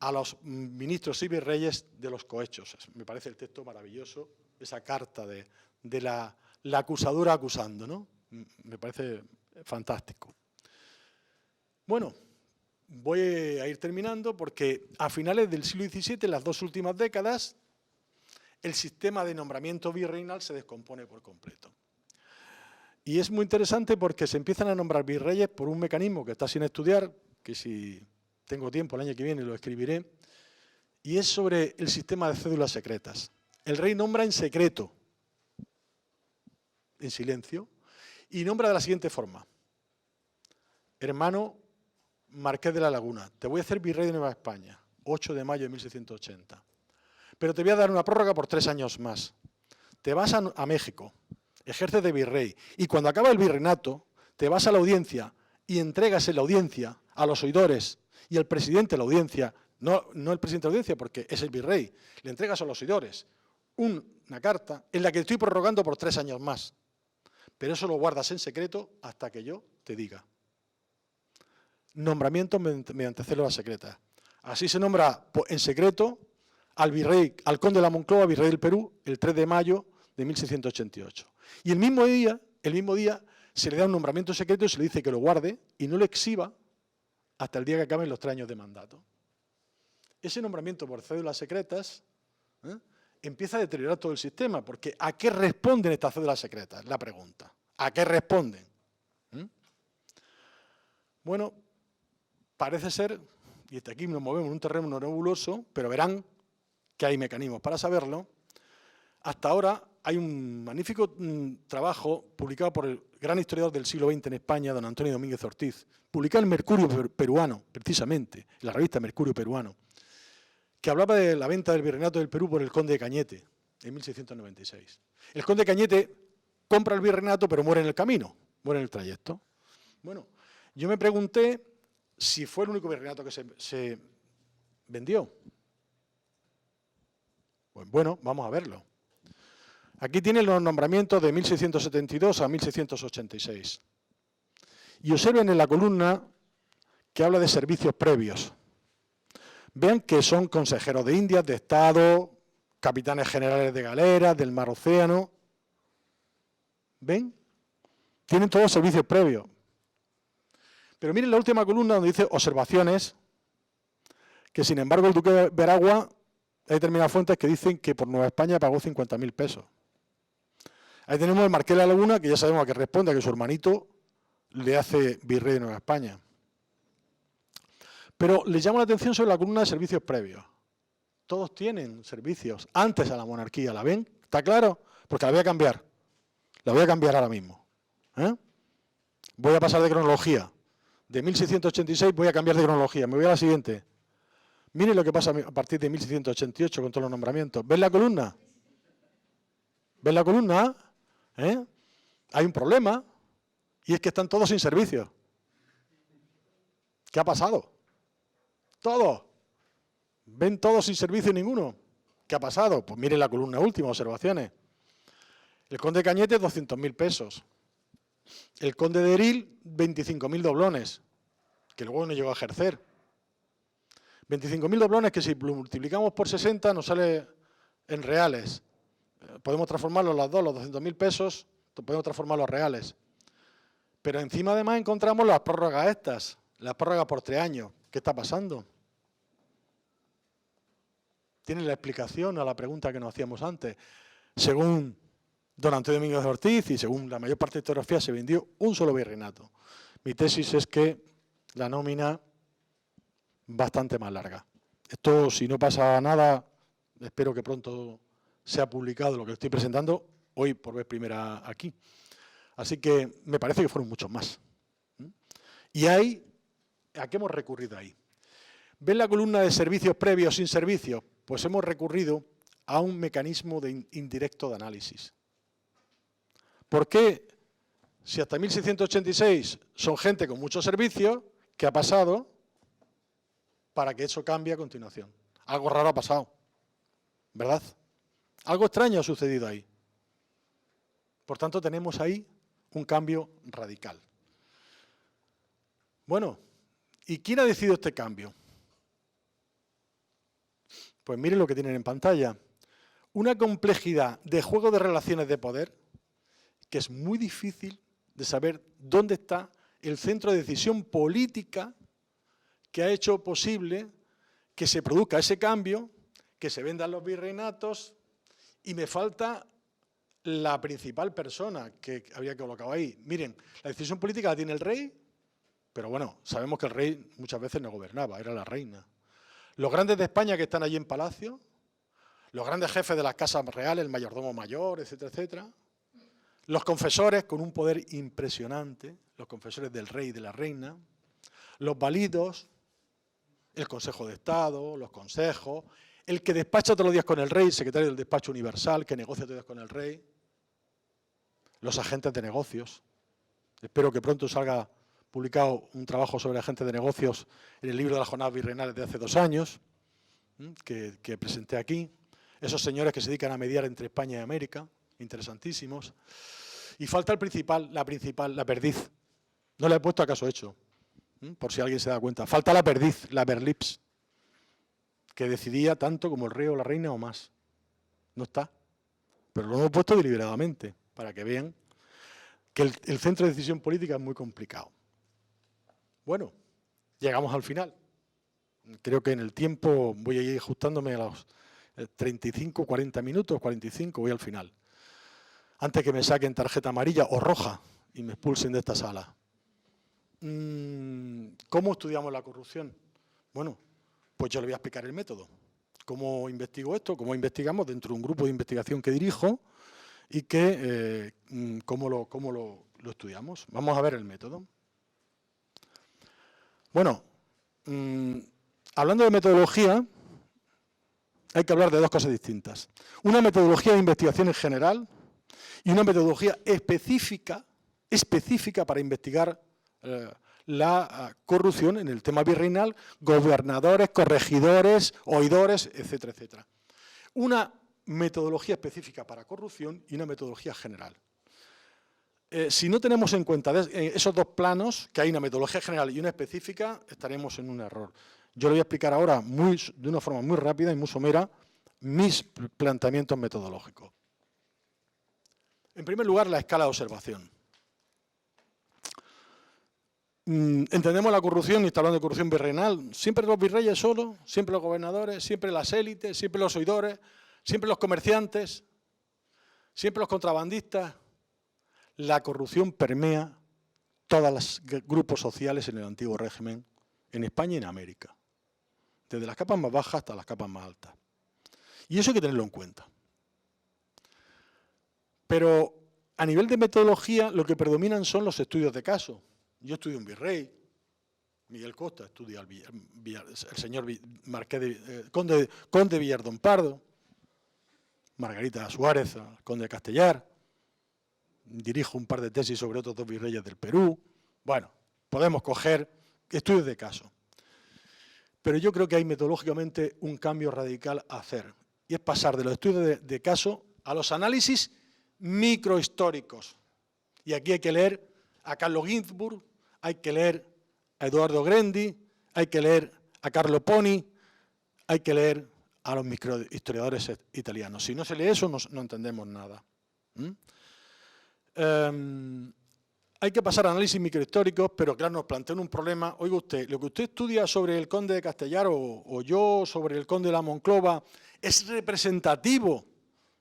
Speaker 3: a los ministros y virreyes de los cohechos. Me parece el texto maravilloso, esa carta de la acusadora acusando, ¿no? Me parece fantástico. Bueno, voy a ir terminando porque a finales del siglo XVII, en las 2 últimas décadas, el sistema de nombramiento virreinal se descompone por completo. Y es muy interesante porque se empiezan a nombrar virreyes por un mecanismo que está sin estudiar, que si tengo tiempo el año que viene lo escribiré, y es sobre el sistema de cédulas secretas. El rey nombra en secreto, en silencio, y nombra de la siguiente forma: hermano Marqués de la Laguna, te voy a hacer virrey de Nueva España, 8 de mayo de 1680. Pero te voy a dar una prórroga por 3 años más. Te vas a México, ejerces de virrey, y cuando acaba el virreinato, te vas a la audiencia y entregas en la audiencia a los oidores y al presidente de la audiencia, no el presidente de la audiencia porque es el virrey, le entregas a los oidores una carta en la que te estoy prorrogando por 3 años más. Pero eso lo guardas en secreto hasta que yo te diga. Nombramiento mediante células secretas. Así se nombra en secreto al virrey, al conde de la Moncloa, virrey del Perú, el 3 de mayo de 1688. Y el mismo día se le da un nombramiento secreto y se le dice que lo guarde y no lo exhiba hasta el día que acaben los 3 años de mandato. Ese nombramiento por cédulas secretas empieza a deteriorar todo el sistema, porque ¿a qué responden estas cédulas secretas? Es la pregunta. ¿A qué responden? Bueno, parece ser, y hasta aquí nos movemos en un terreno nebuloso, pero verán que hay mecanismos para saberlo. Hasta ahora hay un magnífico trabajo publicado por el gran historiador del siglo XX en España, don Antonio Domínguez Ortiz, publicado en Mercurio Peruano, precisamente, en la revista Mercurio Peruano, que hablaba de la venta del virreinato del Perú por el conde de Cañete, en 1696. El conde de Cañete compra el virreinato, pero muere en el camino, muere en el trayecto. Bueno, yo me pregunté si fue el único virreinato que se vendió. Pues bueno, vamos a verlo. Aquí tienen los nombramientos de 1672 a 1686. Y observen en la columna que habla de servicios previos. Vean que son consejeros de Indias, de Estado, capitanes generales de galeras, del mar Océano. ¿Ven? Tienen todos servicios previos. Pero miren la última columna donde dice observaciones, que sin embargo el duque de Veragua, hay determinadas fuentes que dicen que por Nueva España pagó 50.000 pesos. Ahí tenemos el Marqués de la Laguna, que ya sabemos a qué responde, a que su hermanito le hace virrey de Nueva España. Pero les llamo la atención sobre la columna de servicios previos. Todos tienen servicios antes a la monarquía, ¿la ven? ¿Está claro? Porque la voy a cambiar. La voy a cambiar ahora mismo. Voy a pasar de cronología. De 1686 voy a cambiar de cronología. Me voy a la siguiente. Miren lo que pasa a partir de 1688 con todos los nombramientos. ¿Ven la columna? ¿Ven la columna? Hay un problema, y es que están todos sin servicio. ¿Qué ha pasado? Todos. ¿Ven todos sin servicio ninguno? ¿Qué ha pasado? Pues miren la columna última, observaciones. El conde de Cañete, 200.000 pesos. El conde de Eril, 25.000 doblones, que luego no llegó a ejercer. 25.000 doblones que si lo multiplicamos por 60 nos sale en reales. Podemos transformarlos las dos, los 200.000 pesos, podemos transformarlos en reales. Pero encima además encontramos las prórrogas estas, las prórrogas por 3 años. ¿Qué está pasando? Tiene la explicación a la pregunta que nos hacíamos antes. Según don Antonio Domínguez Ortiz y según la mayor parte de historiografía se vendió un solo virreinato. Mi tesis es que la nómina bastante más larga. Esto, si no pasa nada, espero que pronto sea publicado lo que estoy presentando hoy por vez primera aquí. Así que me parece que fueron muchos más. Y ahí, ¿a qué hemos recurrido ahí? ¿Ven la columna de servicios previos sin servicios? Pues hemos recurrido a un mecanismo indirecto de análisis. ¿Por qué? Si hasta 1686 son gente con muchos servicios, ¿qué ha pasado para que eso cambie a continuación? Algo raro ha pasado, ¿verdad? Algo extraño ha sucedido ahí. Por tanto, tenemos ahí un cambio radical. Bueno, ¿y quién ha decidido este cambio? Pues miren lo que tienen en pantalla. Una complejidad de juego de relaciones de poder que es muy difícil de saber dónde está el centro de decisión política que ha hecho posible que se produzca ese cambio, que se vendan los virreinatos, y me falta la principal persona que había colocado ahí. Miren, la decisión política la tiene el rey, pero bueno, sabemos que el rey muchas veces no gobernaba, era la reina. Los grandes de España que están allí en palacio, los grandes jefes de las casas reales, el mayordomo mayor, etcétera, etcétera. Los confesores con un poder impresionante, los confesores del rey y de la reina. Los validos, el Consejo de Estado, los consejos, el que despacha todos los días con el rey, el secretario del despacho universal, que negocia todos los días con el rey. Los agentes de negocios. Espero que pronto salga publicado un trabajo sobre agentes de negocios en el libro de las jornadas virreinales de hace 2 años, que presenté aquí. Esos señores que se dedican a mediar entre España y América, interesantísimos. Y falta la perdiz. No la he puesto a caso hecho, por si alguien se da cuenta. Falta la perdiz, la verlips, que decidía tanto como el rey o la reina o más. No está. Pero lo hemos puesto deliberadamente, para que vean que el centro de decisión política es muy complicado. Bueno, llegamos al final. Creo que en el tiempo voy a ir ajustándome a 35, 40 minutos, 45, voy al final. Antes que me saquen tarjeta amarilla o roja y me expulsen de esta sala. ¿Cómo estudiamos la corrupción? Bueno, pues yo le voy a explicar el método. ¿Cómo investigo esto? ¿Cómo investigamos dentro de un grupo de investigación que dirijo? Y cómo lo estudiamos. Vamos a ver el método. Bueno, hablando de metodología, hay que hablar de dos cosas distintas. Una metodología de investigación en general y una metodología específica para investigar la corrupción en el tema virreinal, gobernadores, corregidores, oidores, etcétera, etcétera. Una metodología específica para corrupción y una metodología general. Si no tenemos en cuenta esos dos planos, que hay una metodología general y una específica, estaremos en un error. Yo le voy a explicar ahora de una forma muy rápida y muy somera mis planteamientos metodológicos. En primer lugar, la escala de observación. Entendemos la corrupción, y está hablando de corrupción virreinal, siempre los virreyes solos, siempre los gobernadores, siempre las élites, siempre los oidores, siempre los comerciantes, siempre los contrabandistas. La corrupción permea todos los grupos sociales en el antiguo régimen, en España y en América, desde las capas más bajas hasta las capas más altas. Y eso hay que tenerlo en cuenta. Pero a nivel de metodología lo que predominan son los estudios de caso. Yo estudio un virrey, Miguel Costa estudia el señor conde Villardón Pardo, Margarita Suárez, conde de Castellar, dirijo un par de tesis sobre otros dos virreyes del Perú. Bueno, podemos coger estudios de caso. Pero yo creo que hay metodológicamente un cambio radical a hacer, y es pasar de los estudios de caso a los análisis microhistóricos. Y aquí hay que leer a Carlo Ginzburg, hay que leer a Eduardo Grendi, hay que leer a Carlo Poni, hay que leer a los microhistoriadores italianos. Si no se lee eso, no entendemos nada. Hay que pasar a análisis microhistóricos, pero claro, nos plantean un problema. Oiga usted, lo que usted estudia sobre el conde de Castellar o yo sobre el conde de la Monclova, ¿es representativo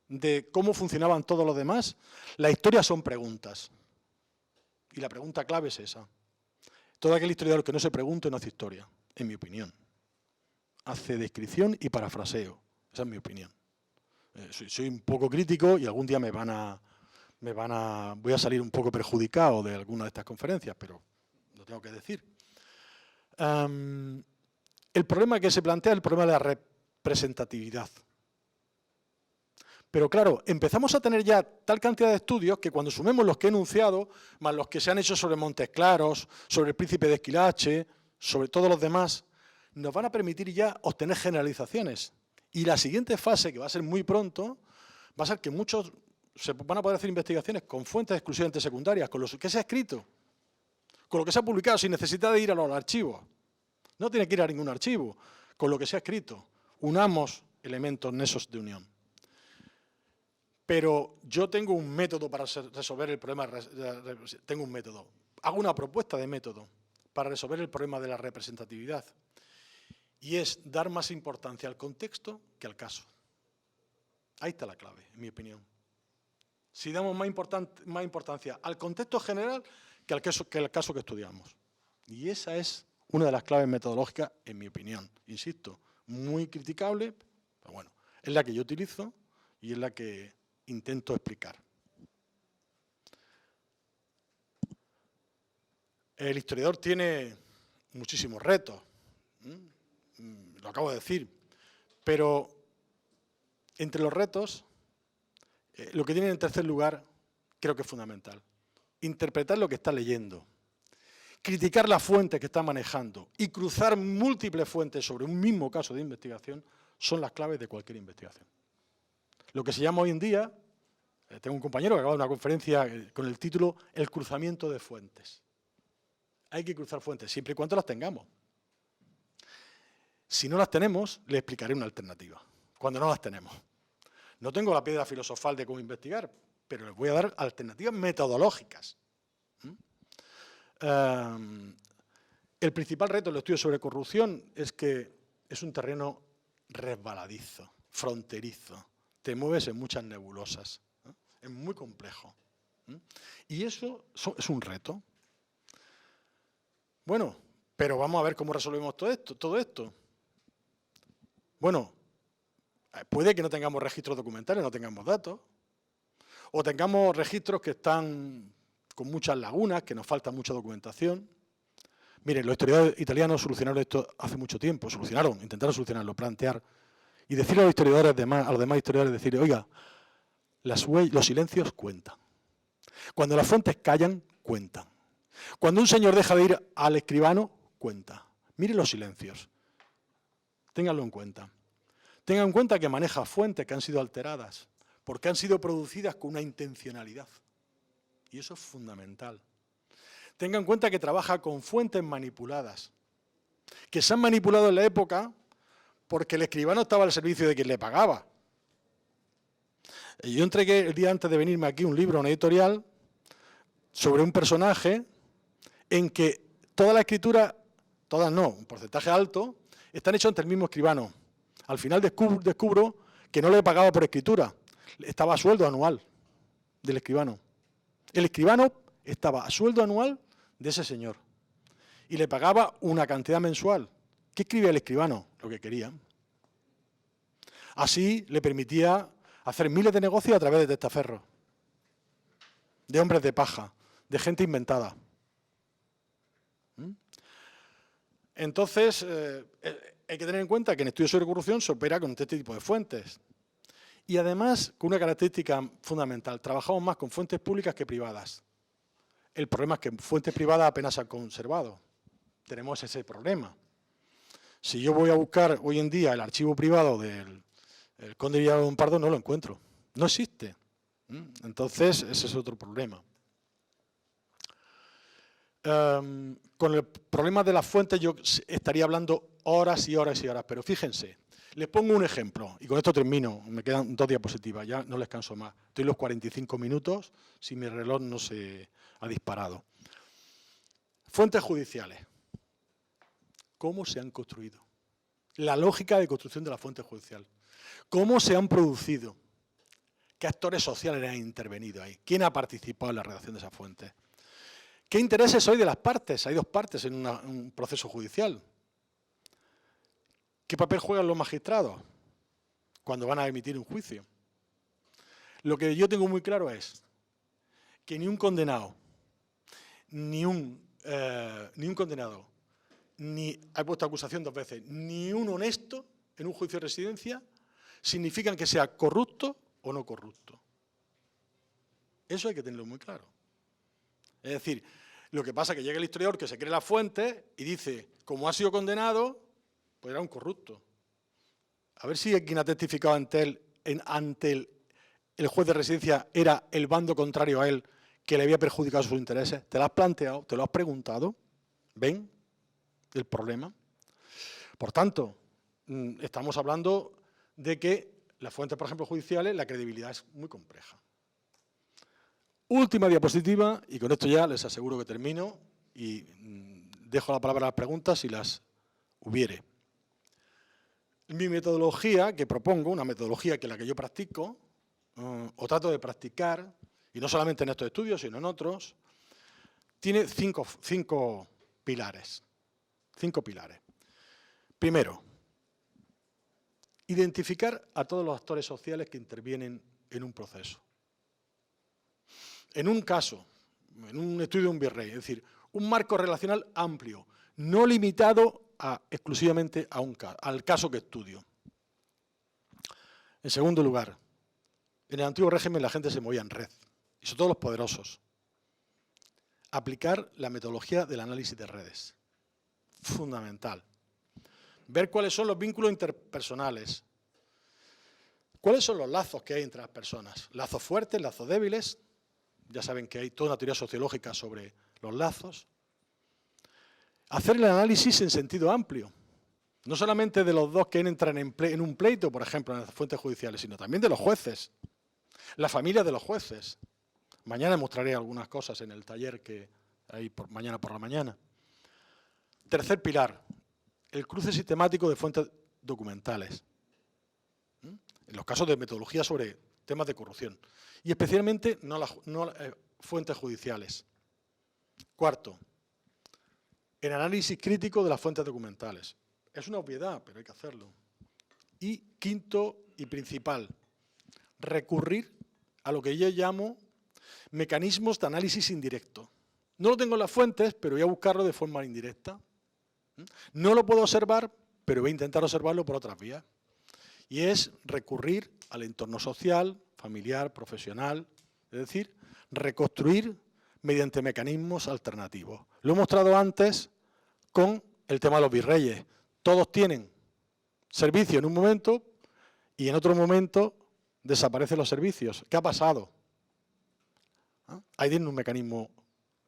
Speaker 3: de cómo funcionaban todos los demás? Las historias son preguntas. Y la pregunta clave es esa. Todo aquel historiador que no se pregunte no hace historia, en mi opinión. Hace descripción y parafraseo. Esa es mi opinión. Soy un poco crítico y algún día voy a salir un poco perjudicado de alguna de estas conferencias, pero lo tengo que decir. El problema que se plantea es el problema de la representatividad. Pero claro, empezamos a tener ya tal cantidad de estudios que cuando sumemos los que he enunciado, más los que se han hecho sobre Montes Claros, sobre el Príncipe de Esquilache, sobre todos los demás, nos van a permitir ya obtener generalizaciones. Y la siguiente fase, que va a ser muy pronto, va a ser que muchos se van a poder hacer investigaciones con fuentes exclusivamente secundarias, con lo que se ha escrito, con lo que se ha publicado, sin necesidad de ir a los archivos. No tiene que ir a ningún archivo, con lo que se ha escrito. Unamos elementos, nexos de unión. Pero yo tengo un método para resolver el problema, tengo un método. Hago una propuesta de método para resolver el problema de la representatividad. Y es dar más importancia al contexto que al caso. Ahí está la clave, en mi opinión. Si damos más importancia al contexto general que al caso que estudiamos. Y esa es una de las claves metodológicas, en mi opinión. Insisto, muy criticable, pero bueno, es la que yo utilizo y es la que intento explicar. El historiador tiene muchísimos retos, lo acabo de decir, pero entre los retos, lo que tiene en tercer lugar, creo que es fundamental, interpretar lo que está leyendo, criticar las fuentes que está manejando y cruzar múltiples fuentes sobre un mismo caso de investigación son las claves de cualquier investigación. Lo que se llama hoy en día, tengo un compañero que acaba de una conferencia con el título El cruzamiento de fuentes. Hay que cruzar fuentes, siempre y cuando las tengamos. Si no las tenemos, le explicaré una alternativa, cuando no las tenemos. No tengo la piedra filosofal de cómo investigar, pero les voy a dar alternativas metodológicas. El principal reto del estudio sobre corrupción es que es un terreno resbaladizo. fronterizo, te mueves en muchas nebulosas. Es muy complejo. Y eso es un reto. Bueno, pero vamos a ver cómo resolvemos todo esto. Bueno, puede que no tengamos registros documentales, no tengamos datos, o tengamos registros que están con muchas lagunas, que nos falta mucha documentación. Miren, los historiadores italianos solucionaron esto hace mucho tiempo, intentaron solucionarlo, plantear, y decirle a los historiadores, a los demás historiadores, decirle, oiga, los silencios cuentan. Cuando las fuentes callan, cuentan. Cuando un señor deja de ir al escribano, cuenta. Miren los silencios. Ténganlo en cuenta. Tengan en cuenta que maneja fuentes que han sido alteradas, porque han sido producidas con una intencionalidad. Y eso es fundamental. Tengan en cuenta que trabaja con fuentes manipuladas, que se han manipulado en la época porque el escribano estaba al servicio de quien le pagaba. Yo entregué el día antes de venirme aquí un libro, una editorial, sobre un personaje en que toda la escritura, todas no, un porcentaje alto, están hechos ante el mismo escribano. Al final descubro que no le pagaba por escritura, estaba a sueldo anual del escribano. El escribano estaba a sueldo anual de ese señor y le pagaba una cantidad mensual. ¿Qué escribía el escribano? Lo que quería. Así le permitía hacer miles de negocios a través de testaferros, de hombres de paja, de gente inventada. Entonces, hay que tener en cuenta que en estudios sobre corrupción se opera con este tipo de fuentes. Y además, con una característica fundamental, trabajamos más con fuentes públicas que privadas. El problema es que fuentes privadas apenas se han conservado. Tenemos ese problema. Si yo voy a buscar hoy en día el archivo privado del conde Villalón Pardo, no lo encuentro. No existe. Entonces, ese es otro problema. Con el problema de las fuentes yo estaría hablando horas y horas y horas, pero fíjense, les pongo un ejemplo, y con esto termino, me quedan 2 diapositivas, ya no les canso más. Estoy los 45 minutos, si mi reloj no se ha disparado. Fuentes judiciales. ¿Cómo se han construido? La lógica de construcción de la fuente judicial. ¿Cómo se han producido? ¿Qué actores sociales han intervenido ahí? ¿Quién ha participado en la redacción de esas fuentes? ¿Qué intereses hay de las partes? Hay 2 partes en un proceso judicial. ¿Qué papel juegan los magistrados cuando van a emitir un juicio? Lo que yo tengo muy claro es que ni un condenado, ni hay puesto acusación 2 veces, ni un honesto en un juicio de residencia significan que sea corrupto o no corrupto. Eso hay que tenerlo muy claro. Es decir, lo que pasa es que llega el historiador que se cree las fuentes y dice, como ha sido condenado, pues era un corrupto. A ver si quien ha testificado ante el juez de residencia era el bando contrario a él que le había perjudicado sus intereses. ¿Te lo has planteado? ¿Te lo has preguntado? ¿Ven el problema? Por tanto, estamos hablando de que las fuentes, por ejemplo, judiciales, la credibilidad es muy compleja. Última diapositiva, y con esto ya les aseguro que termino y dejo la palabra a las preguntas si las hubiere. Mi metodología que propongo, una metodología que es la que yo practico, o trato de practicar, y no solamente en estos estudios, sino en otros, tiene 5 pilares. 5 pilares. Primero, identificar a todos los actores sociales que intervienen en un proceso. En un caso, en un estudio de un virrey, es decir, un marco relacional amplio, no limitado exclusivamente al caso que estudio. En segundo lugar, en el antiguo régimen la gente se movía en red, y sobre todo los poderosos. Aplicar la metodología del análisis de redes. Fundamental. Ver cuáles son los vínculos interpersonales. ¿Cuáles son los lazos que hay entre las personas? Lazos fuertes, lazos débiles. Ya saben que hay toda una teoría sociológica sobre los lazos. Hacer el análisis en sentido amplio. No solamente de los dos que entran en un pleito, por ejemplo, en las fuentes judiciales, sino también de los jueces. La familia de los jueces. Mañana mostraré algunas cosas en el taller que hay mañana por la mañana. Tercer pilar, el cruce sistemático de fuentes documentales. en los casos de metodología sobre temas de corrupción, y especialmente no fuentes judiciales. Cuarto, el análisis crítico de las fuentes documentales. Es una obviedad, pero hay que hacerlo. Y quinto y principal, recurrir a lo que yo llamo mecanismos de análisis indirecto. No lo tengo en las fuentes, pero voy a buscarlo de forma indirecta. No lo puedo observar, pero voy a intentar observarlo por otras vías. Y es recurrir al entorno social, familiar, profesional, es decir, reconstruir mediante mecanismos alternativos. Lo he mostrado antes con el tema de los virreyes. Todos tienen servicio en un momento y en otro momento desaparecen los servicios. ¿Qué ha pasado? Ahí tiene un mecanismo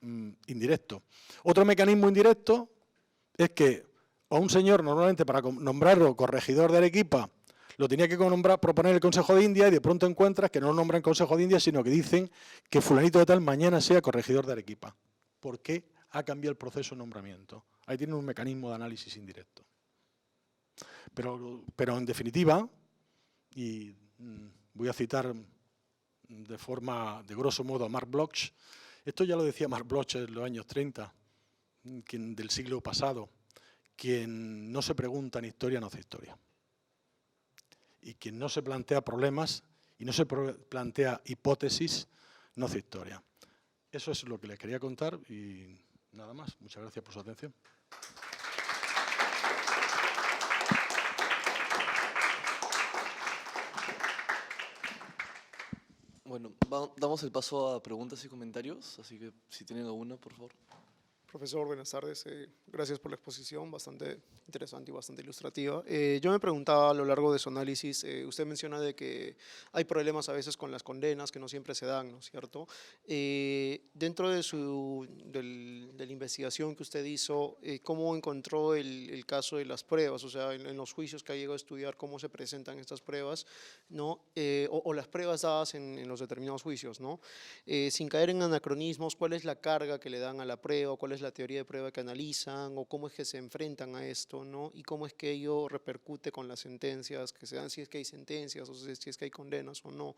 Speaker 3: indirecto. Otro mecanismo indirecto es que a un señor, normalmente para nombrarlo corregidor de Arequipa, lo tenía que proponer el Consejo de India y de pronto encuentras que no lo nombran Consejo de India, sino que dicen que fulanito de tal mañana sea corregidor de Arequipa. ¿Por qué ha cambiado el proceso de nombramiento? Ahí tiene un mecanismo de análisis indirecto. Pero en definitiva, y voy a citar de grosso modo a Mark Bloch, esto ya lo decía Mark Bloch en los años 30, del siglo pasado, quien no se pregunta en historia no hace historia. Y quien no se plantea problemas y no se plantea hipótesis no hace historia. Eso es lo que les quería contar y nada más. Muchas gracias por su atención.
Speaker 2: Bueno, damos el paso a preguntas y comentarios, así que si tienen alguna, por favor.
Speaker 4: Profesor, buenas tardes. Gracias por la exposición, bastante interesante y bastante ilustrativa. Yo me preguntaba a lo largo de su análisis, usted menciona de que hay problemas a veces con las condenas que no siempre se dan, ¿no es cierto? Dentro de la investigación que usted hizo, ¿cómo encontró el caso de las pruebas? O sea, en los juicios que ha llegado a estudiar, ¿cómo se presentan estas pruebas, ¿no? O las pruebas dadas en los determinados juicios, ¿no? Sin caer en anacronismos, ¿cuál es la carga que le dan a la prueba? ¿Cuál es la teoría de prueba que analizan? ¿O cómo es que se enfrentan a esto, ¿no? Y cómo es que ello repercute con las sentencias que se dan, si es que hay sentencias, o si es que hay condenas o no,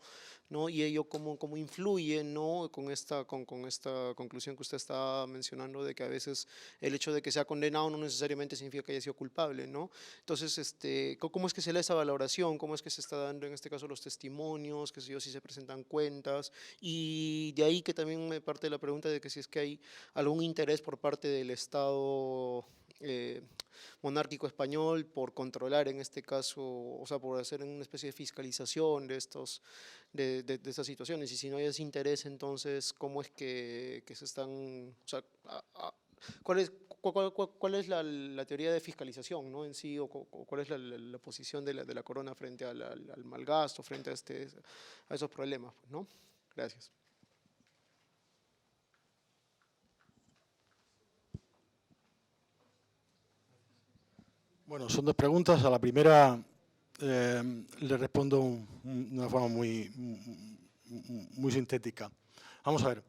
Speaker 4: ¿no? Y ello cómo influye, ¿no? con esta conclusión que usted está mencionando, de que a veces el hecho de que sea condenado no necesariamente significa que haya sido culpable, ¿no? Entonces, ¿cómo es que se da esa valoración? ¿Cómo es que se está dando en este caso los testimonios? ¿Qué sé yo, si se presentan cuentas? Y de ahí que también me parte la pregunta de que si es que hay algún interés por parte del Estado monárquico español por controlar en este caso, o sea, por hacer una especie de fiscalización de estas situaciones, y si no hay ese interés, entonces, ¿cómo es que se están, o sea, cuál es la teoría de fiscalización, ¿no? En sí, o cuál es la posición de la corona frente al malgasto, frente a esos problemas, ¿no? Gracias.
Speaker 3: Bueno, son dos preguntas. A la primera le respondo de una forma muy sintética. Vamos a ver,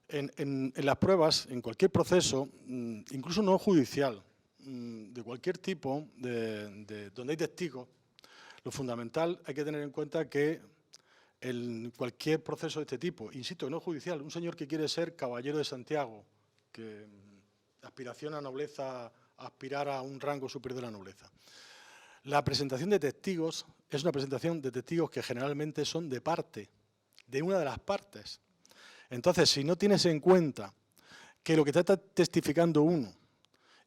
Speaker 3: en las pruebas, en cualquier proceso, incluso no judicial, de cualquier tipo, donde hay testigos, lo fundamental hay que tener en cuenta que en cualquier proceso de este tipo, insisto, no judicial, un señor que quiere ser caballero de Santiago, que aspiración a nobleza, aspirar a un rango superior de la nobleza. La presentación de testigos es una presentación de testigos que generalmente son de parte, de una de las partes. Entonces, si no tienes en cuenta que lo que te está testificando uno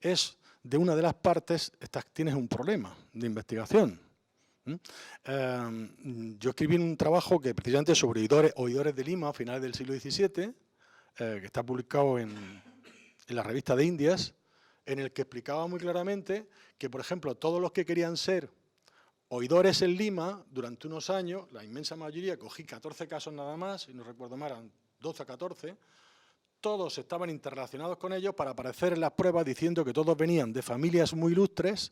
Speaker 3: es de una de las partes, tienes un problema de investigación. Yo escribí un trabajo que precisamente sobre oidores de Lima a finales del siglo XVII, que está publicado en la revista de Indias, en el que explicaba muy claramente que, por ejemplo, todos los que querían ser oidores en Lima, durante unos años, la inmensa mayoría, cogí 14 casos nada más, y no recuerdo mal, eran 12 o 14, todos estaban interrelacionados con ellos para aparecer en las pruebas diciendo que todos venían de familias muy ilustres,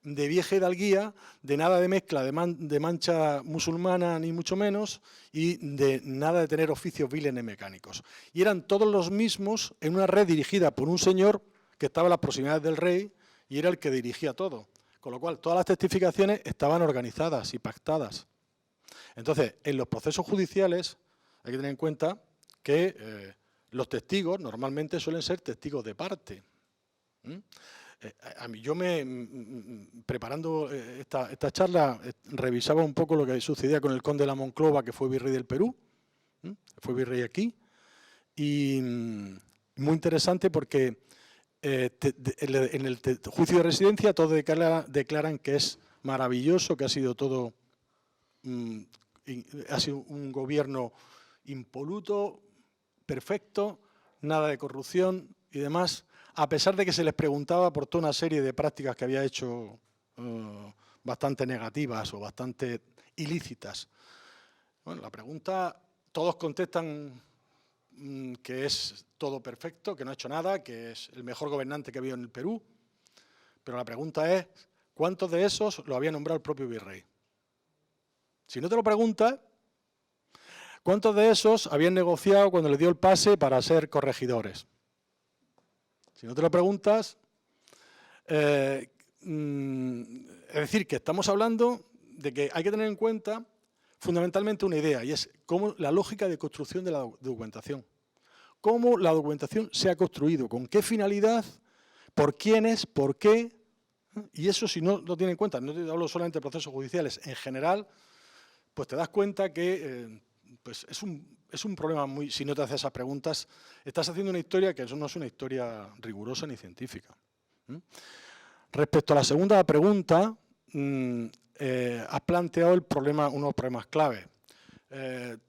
Speaker 3: de vieja hidalguía, de nada de mezcla de mancha musulmana ni mucho menos, y de nada de tener oficios viles ni mecánicos. Y eran todos los mismos en una red dirigida por un señor que estaba a las proximidades del rey y era el que dirigía todo. Con lo cual, todas las testificaciones estaban organizadas y pactadas. Entonces, en los procesos judiciales hay que tener en cuenta que los testigos normalmente suelen ser testigos de parte. Yo preparando esta charla, revisaba un poco lo que sucedía con el conde de la Monclova, que fue virrey del Perú, fue virrey aquí, y muy interesante porque en el juicio de residencia todos declaran que es maravilloso, que ha sido todo, ha sido un gobierno impoluto, perfecto, nada de corrupción y demás, a pesar de que se les preguntaba por toda una serie de prácticas que había hecho bastante negativas o bastante ilícitas. Bueno, la pregunta, todos contestan que es todo perfecto, que no ha hecho nada, que es el mejor gobernante que ha habido en el Perú, pero la pregunta es, ¿cuántos de esos lo había nombrado el propio virrey? Si no te lo preguntas, ¿cuántos de esos habían negociado cuando le dio el pase para ser corregidores? Si no te lo preguntas, es decir, que estamos hablando de que hay que tener en cuenta fundamentalmente una idea, y es cómo la lógica de construcción de la documentación. Cómo la documentación se ha construido, con qué finalidad, por quiénes, por qué. Y eso, si no lo tiene en cuenta, no te hablo solamente de procesos judiciales, en general, pues te das cuenta que pues es un problema muy, si no te haces esas preguntas, estás haciendo una historia que eso no es una historia rigurosa ni científica. Respecto a la segunda pregunta, has planteado unos problemas clave.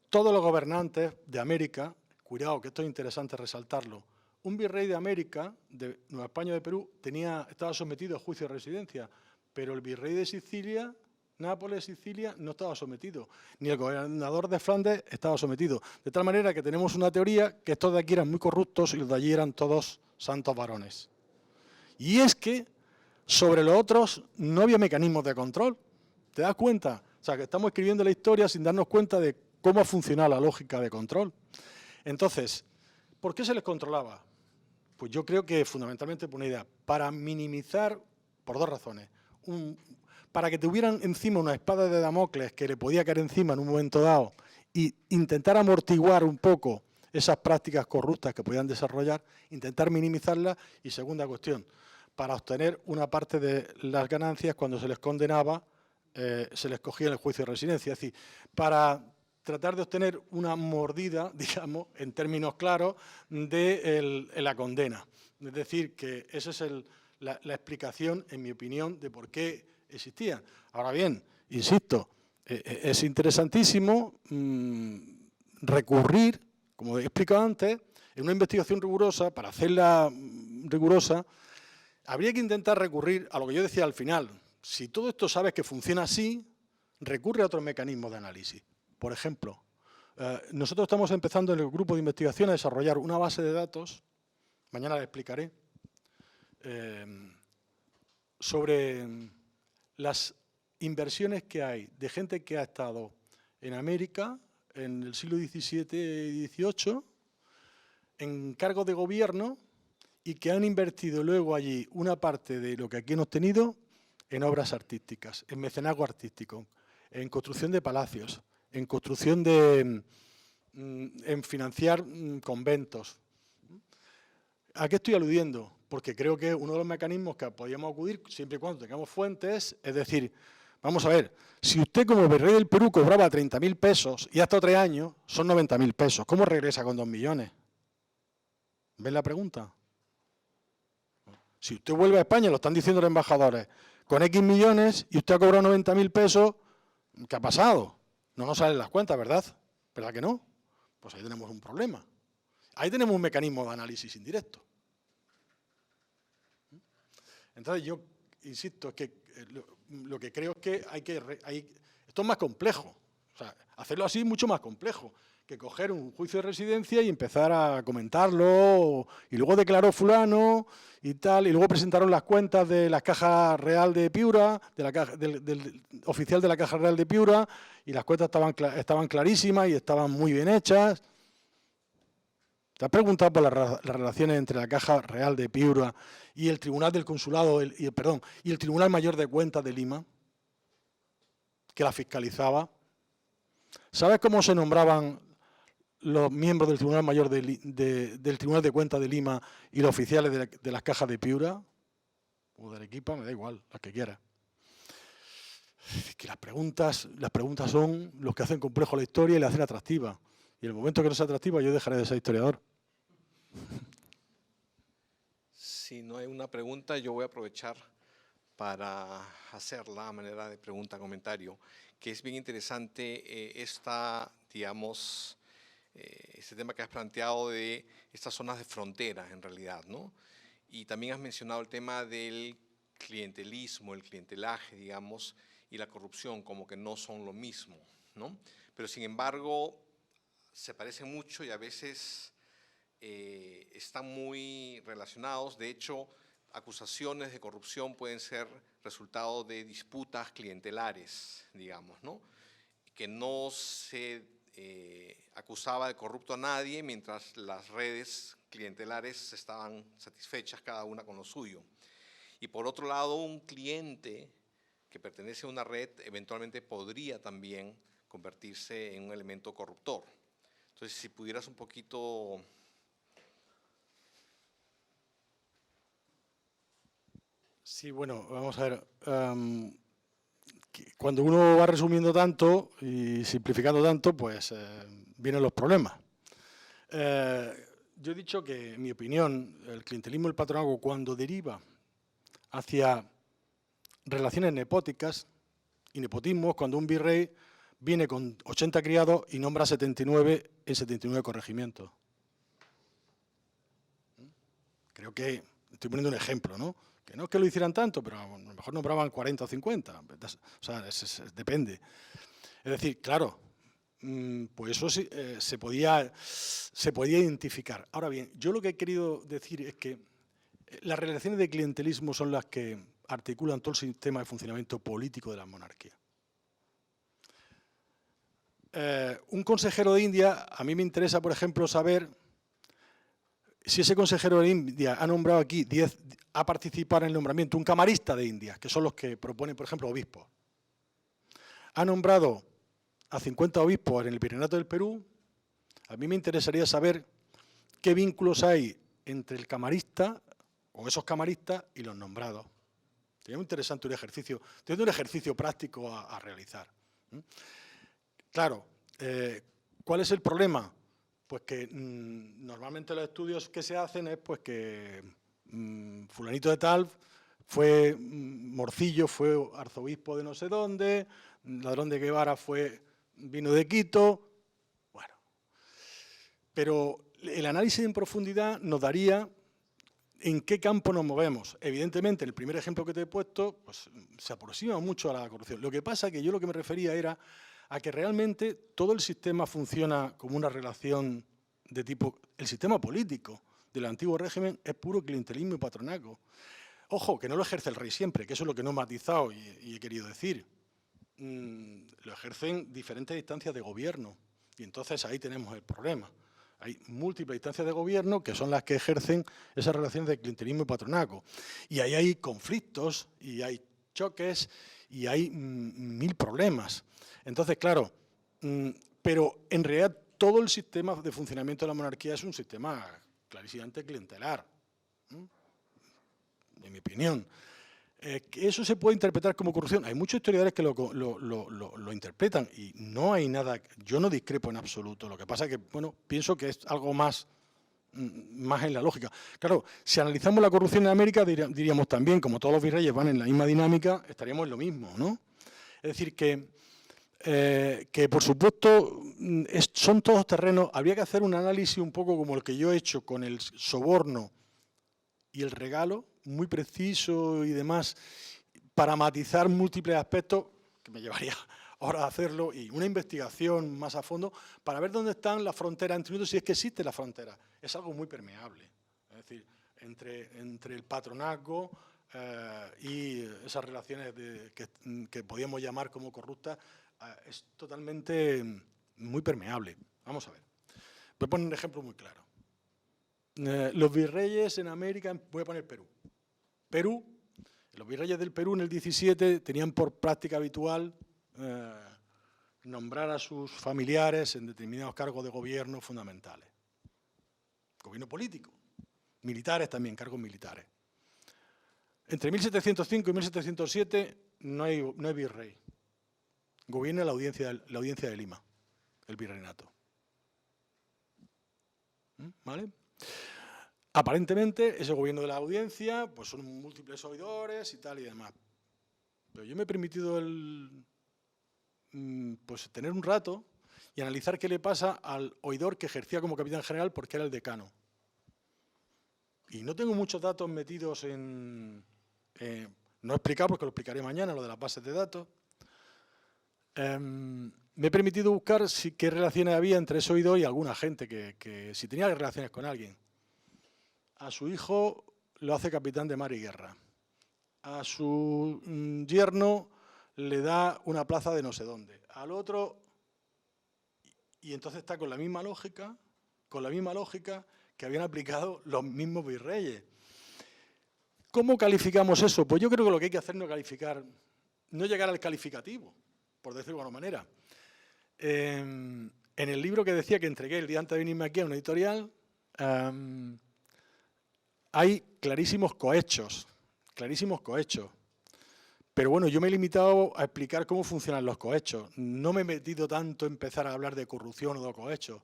Speaker 3: Todos los gobernantes de América, cuidado que esto es interesante resaltarlo, un virrey de América, de Nueva España o de Perú, estaba sometido a juicio de residencia, pero el virrey de Sicilia, Nápoles, Sicilia, no estaba sometido, ni el gobernador de Flandes estaba sometido. De tal manera que tenemos una teoría que estos de aquí eran muy corruptos y los de allí eran todos santos varones. Y es que sobre los otros no había mecanismos de control. ¿Te das cuenta? O sea, que estamos escribiendo la historia sin darnos cuenta de cómo ha funcionado la lógica de control. Entonces, ¿por qué se les controlaba? Pues yo creo que fundamentalmente por una idea, para minimizar, por dos razones. Para que tuvieran encima una espada de Damocles que le podía caer encima en un momento dado y intentar amortiguar un poco esas prácticas corruptas que podían desarrollar, intentar minimizarlas. Y segunda cuestión, para obtener una parte de las ganancias cuando se les condenaba, se les cogía en el juicio de residencia. Es decir, para tratar de obtener una mordida, digamos, en términos claros, de la condena. Es decir, que esa es la explicación, en mi opinión, de por qué existían. Ahora bien, insisto, es interesantísimo recurrir, como he explicado antes, en una investigación rigurosa, para hacerla rigurosa, habría que intentar recurrir a lo que yo decía al final. Si todo esto sabes que funciona así, recurre a otros mecanismos de análisis. Por ejemplo, nosotros estamos empezando en el grupo de investigación a desarrollar una base de datos, mañana les explicaré, sobre las inversiones que hay de gente que ha estado en América en el siglo XVII y XVIII, en cargos de gobierno, y que han invertido luego allí una parte de lo que aquí hemos tenido en obras artísticas, en mecenazgo artístico, en construcción de palacios, en construcción en financiar conventos. ¿A qué estoy aludiendo? Porque creo que uno de los mecanismos que podríamos acudir, siempre y cuando tengamos fuentes, es decir, vamos a ver, si usted como virrey del Perú cobraba 30.000 pesos y hasta 3 años, son 90.000 pesos, ¿cómo regresa con 2 millones? ¿Ven la pregunta? Si usted vuelve a España, lo están diciendo los embajadores, con X millones y usted ha cobrado 90.000 pesos, ¿qué ha pasado? No nos salen las cuentas, ¿verdad? ¿Verdad que no? Pues ahí tenemos un problema. Ahí tenemos un mecanismo de análisis indirecto. Entonces yo insisto, es que lo que creo es que esto es más complejo. O sea, hacerlo así es mucho más complejo que coger un juicio de residencia y empezar a comentarlo, y luego declaró fulano y tal, y luego presentaron las cuentas de la Caja Real de Piura, del oficial de la Caja Real de Piura, y las cuentas estaban clarísimas y estaban muy bien hechas. ¿Te has preguntado por las relaciones entre la Caja Real de Piura y el Tribunal del Consulado, y el Tribunal Mayor de Cuentas de Lima, que la fiscalizaba? ¿Sabes cómo se nombraban los miembros del Tribunal Mayor del Tribunal de Cuentas de Lima y los oficiales de las cajas de Piura? O de Arequipa, me da igual, las que quieras. Es que las preguntas son los que hacen complejo la historia y la hacen atractiva. Y en el momento que no sea atractiva, yo dejaré de ser historiador.
Speaker 1: Si no hay una pregunta, yo voy a aprovechar para hacerla a manera de pregunta, comentario, que es bien interesante digamos, este tema que has planteado de estas zonas de frontera, en realidad, ¿no? Y también has mencionado el tema del clientelismo, el clientelaje, digamos, y la corrupción, como que no son lo mismo, ¿no? Pero, sin embargo, se parecen mucho y a veces están muy relacionados. De hecho, acusaciones de corrupción pueden ser resultado de disputas clientelares, digamos, ¿no? Que no se acusaba de corrupto a nadie mientras las redes clientelares estaban satisfechas cada una con lo suyo. Y por otro lado, un cliente que pertenece a una red eventualmente podría también convertirse en un elemento corruptor. Entonces, si pudieras un poquito...
Speaker 3: Sí, bueno, vamos a ver. Cuando uno va resumiendo tanto y simplificando tanto, pues vienen los problemas. Yo he dicho que, en mi opinión, el clientelismo y el patronazgo, cuando deriva hacia relaciones nepóticas y nepotismos, cuando un virrey viene con 80 criados y nombra 79 en 79 corregimientos. Creo que estoy poniendo un ejemplo, ¿no? Que no es que lo hicieran tanto, pero a lo mejor nombraban 40 o 50. O sea, depende. Es decir, claro, pues eso sí, se podía identificar. Ahora bien, yo lo que he querido decir es que las relaciones de clientelismo son las que articulan todo el sistema de funcionamiento político de la monarquía. Un consejero de India, a mí me interesa, por ejemplo, saber si ese consejero de India ha nombrado aquí ha participado en el nombramiento un camarista de India, que son los que proponen, por ejemplo, obispos. Ha nombrado a 50 obispos en el Virreinato del Perú. A mí me interesaría saber qué vínculos hay entre el camarista o esos camaristas y los nombrados. Sería muy interesante un ejercicio práctico a realizar. Claro, ¿cuál es el problema? Pues que normalmente los estudios que se hacen es pues que fulanito de tal fue Morcillo, fue arzobispo de no sé dónde, Ladrón de Guevara vino de Quito. Bueno, pero el análisis en profundidad nos daría en qué campo nos movemos. Evidentemente, el primer ejemplo que te he puesto pues, se aproxima mucho a la corrupción. Lo que pasa es que yo lo que me refería era a que realmente todo el sistema funciona como una relación de tipo... El sistema político del antiguo régimen es puro clientelismo y patronazgo. Ojo, que no lo ejerce el rey siempre, que eso es lo que no he matizado y he querido decir. Lo ejercen diferentes instancias de gobierno y entonces ahí tenemos el problema. Hay múltiples instancias de gobierno que son las que ejercen esas relaciones de clientelismo y patronazgo. Y ahí hay conflictos y hay choques y hay mil problemas. Entonces, claro, pero en realidad todo el sistema de funcionamiento de la monarquía es un sistema clarísimamente clientelar, en mi opinión. Que eso se puede interpretar como corrupción. Hay muchos historiadores que lo interpretan y no hay nada, yo no discrepo en absoluto. Lo que pasa es que, bueno, pienso que es algo más en la lógica. Claro, si analizamos la corrupción en América, diríamos también, como todos los virreyes van en la misma dinámica, estaríamos en lo mismo, ¿no? Es decir, que por supuesto son todos terrenos, habría que hacer un análisis un poco como el que yo he hecho con el soborno y el regalo, muy preciso y demás, para matizar múltiples aspectos, que me llevaría horas a hacerlo, y una investigación más a fondo, para ver dónde están las fronteras entre nosotros, si es que existe la frontera. Es algo muy permeable, es decir, entre el patronazgo y esas relaciones que podíamos llamar como corruptas, es totalmente muy permeable. Vamos a ver. Voy a poner un ejemplo muy claro. Los virreyes en América, voy a poner Perú, los virreyes del Perú en el 17 tenían por práctica habitual nombrar a sus familiares en determinados cargos de gobierno fundamentales. Gobierno político, militares también, cargos militares. Entre 1705 y 1707 no hay virrey. Gobierna la audiencia de Lima, el virreinato. ¿Vale? Aparentemente, ese gobierno de la audiencia, pues son múltiples oidores y tal y demás. Pero yo me he permitido pues tener un rato y analizar qué le pasa al oidor que ejercía como capitán general porque era el decano. Y no tengo muchos datos metidos no he explicado porque lo explicaré mañana, lo de las bases de datos. Me he permitido buscar qué relaciones había entre ese oidor y alguna gente, que si tenía relaciones con alguien. A su hijo lo hace capitán de mar y guerra. A su yerno le da una plaza de no sé dónde. Al otro, y entonces está con la misma lógica que habían aplicado los mismos virreyes. ¿Cómo calificamos eso? Pues yo creo que lo que hay que hacer no es calificar, no llegar al calificativo, por decirlo de alguna manera. En el libro que decía que entregué el día antes de venirme aquí a una editorial, hay clarísimos cohechos. Pero bueno, yo me he limitado a explicar cómo funcionan los cohechos. No me he metido tanto en empezar a hablar de corrupción o de cohechos.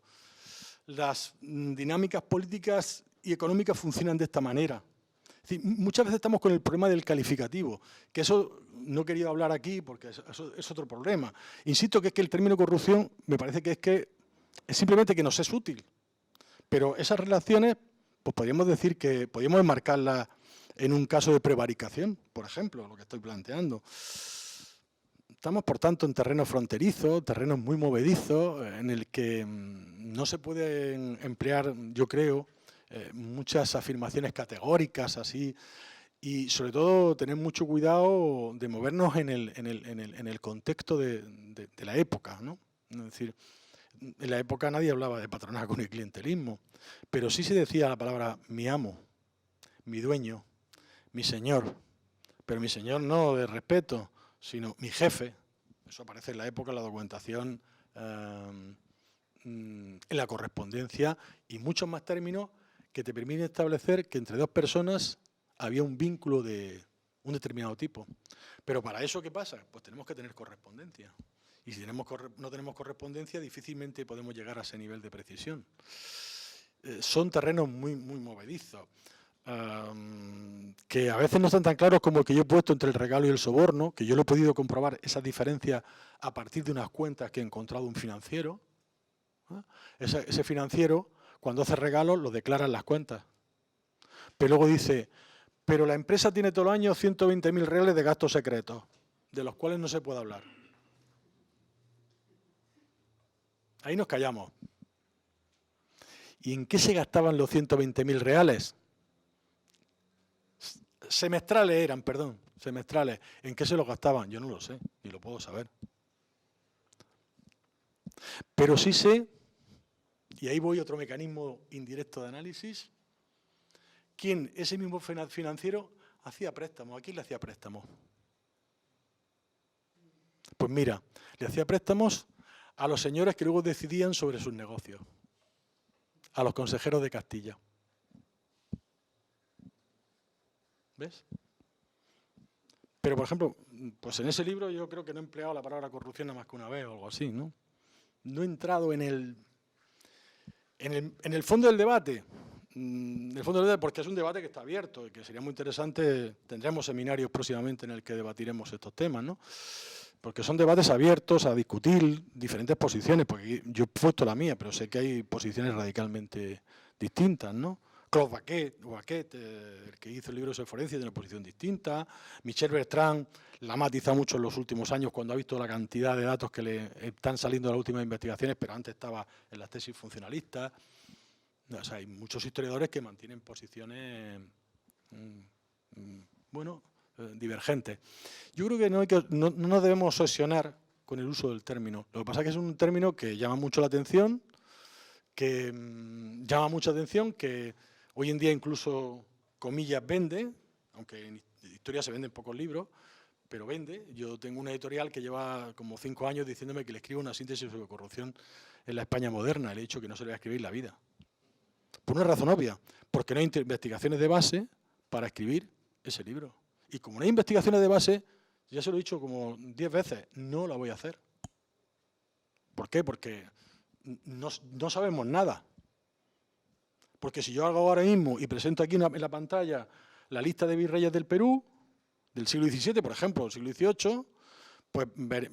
Speaker 3: Las dinámicas políticas y económicas funcionan de esta manera. Es decir, muchas veces estamos con el problema del calificativo, que eso no he querido hablar aquí porque eso es otro problema. Insisto que es que el término corrupción me parece que es simplemente que nos es útil. Pero esas relaciones, pues podríamos decir que podríamos enmarcarlas en un caso de prevaricación, por ejemplo, lo que estoy planteando. Estamos, por tanto, en terrenos fronterizos, terrenos muy movedizos, en el que no se pueden emplear, yo creo, muchas afirmaciones categóricas así, y sobre todo tener mucho cuidado de movernos en el contexto de la época, ¿no? Es decir, en la época nadie hablaba de patronazgo ni clientelismo, pero sí se decía la palabra mi amo, mi dueño, mi señor, pero mi señor no de respeto, sino mi jefe. Eso aparece en la época, en la documentación, en la correspondencia y muchos más términos que te permiten establecer que entre dos personas había un vínculo de un determinado tipo. Pero para eso, ¿qué pasa? Pues tenemos que tener correspondencia. Y si no tenemos correspondencia, difícilmente podemos llegar a ese nivel de precisión. Son terrenos muy, muy movedizos. Que a veces no están tan claros como el que yo he puesto entre el regalo y el soborno, que yo lo he podido comprobar esas diferencias a partir de unas cuentas que he encontrado un financiero. Ese financiero, cuando hace regalos, lo declara en las cuentas. Pero luego dice, pero la empresa tiene todos los años 120.000 reales de gastos secretos, de los cuales no se puede hablar. Ahí nos callamos. ¿Y en qué se gastaban los 120.000 reales? Semestrales eran, perdón, semestrales. ¿En qué se los gastaban? Yo no lo sé, ni lo puedo saber. Pero sí sé, y ahí voy otro mecanismo indirecto de análisis, quién, ese mismo financiero, hacía préstamos. ¿A quién le hacía préstamos? Pues mira, le hacía préstamos a los señores que luego decidían sobre sus negocios, a los consejeros de Castilla. ¿Ves? Pero, por ejemplo, pues en ese libro yo creo que no he empleado la palabra corrupción nada más que una vez o algo así, ¿no? No he entrado en el fondo del debate. Porque es un debate que está abierto y que sería muy interesante. Tendremos seminarios próximamente en el que debatiremos estos temas, ¿no? Porque son debates abiertos a discutir diferentes posiciones, porque yo he puesto la mía, pero sé que hay posiciones radicalmente distintas, ¿no? Claude Baquet, el que hizo el libro sobre forense, tiene una posición distinta. Michel Bertrand la ha matizado mucho en los últimos años cuando ha visto la cantidad de datos que le están saliendo de las últimas investigaciones, pero antes estaba en las tesis funcionalistas. O sea, hay muchos historiadores que mantienen posiciones, divergentes. Yo creo que no nos debemos obsesionar con el uso del término. Lo que pasa es que es un término que llama mucho la atención, que hoy en día incluso, comillas, vende, aunque en historia se venden pocos libros, pero vende. Yo tengo una editorial que lleva como 5 años diciéndome que le escribo una síntesis sobre corrupción en la España moderna. Le he dicho que no se le va a escribir en la vida. Por una razón obvia, porque no hay investigaciones de base para escribir ese libro. Y como no hay investigaciones de base, ya se lo he dicho como 10 veces, no la voy a hacer. ¿Por qué? Porque no sabemos nada. Porque si yo hago ahora mismo y presento aquí en la pantalla la lista de virreyes del Perú, del siglo XVII, por ejemplo, del siglo XVIII, pues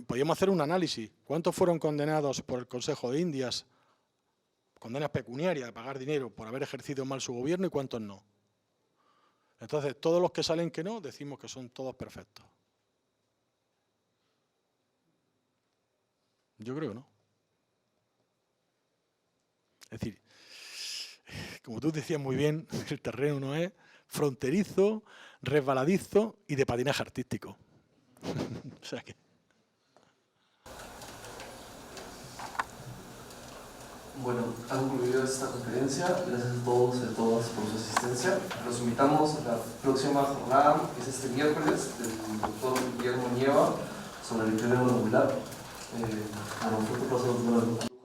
Speaker 3: podríamos hacer un análisis. ¿Cuántos fueron condenados por el Consejo de Indias, condenas pecuniarias de pagar dinero por haber ejercido mal su gobierno y cuántos no? Entonces, todos los que salen que no, decimos que son todos perfectos. Yo creo que no. Es decir, como tú decías muy bien, el terreno no es fronterizo, resbaladizo y de patinaje artístico. O sea que...
Speaker 2: Bueno, ha concluido esta conferencia. Gracias a todos y a todas por su asistencia. Los invitamos a la próxima jornada, que es este miércoles, del doctor Guillermo Nieva, sobre el criterio molecular. Bueno, fue un placer.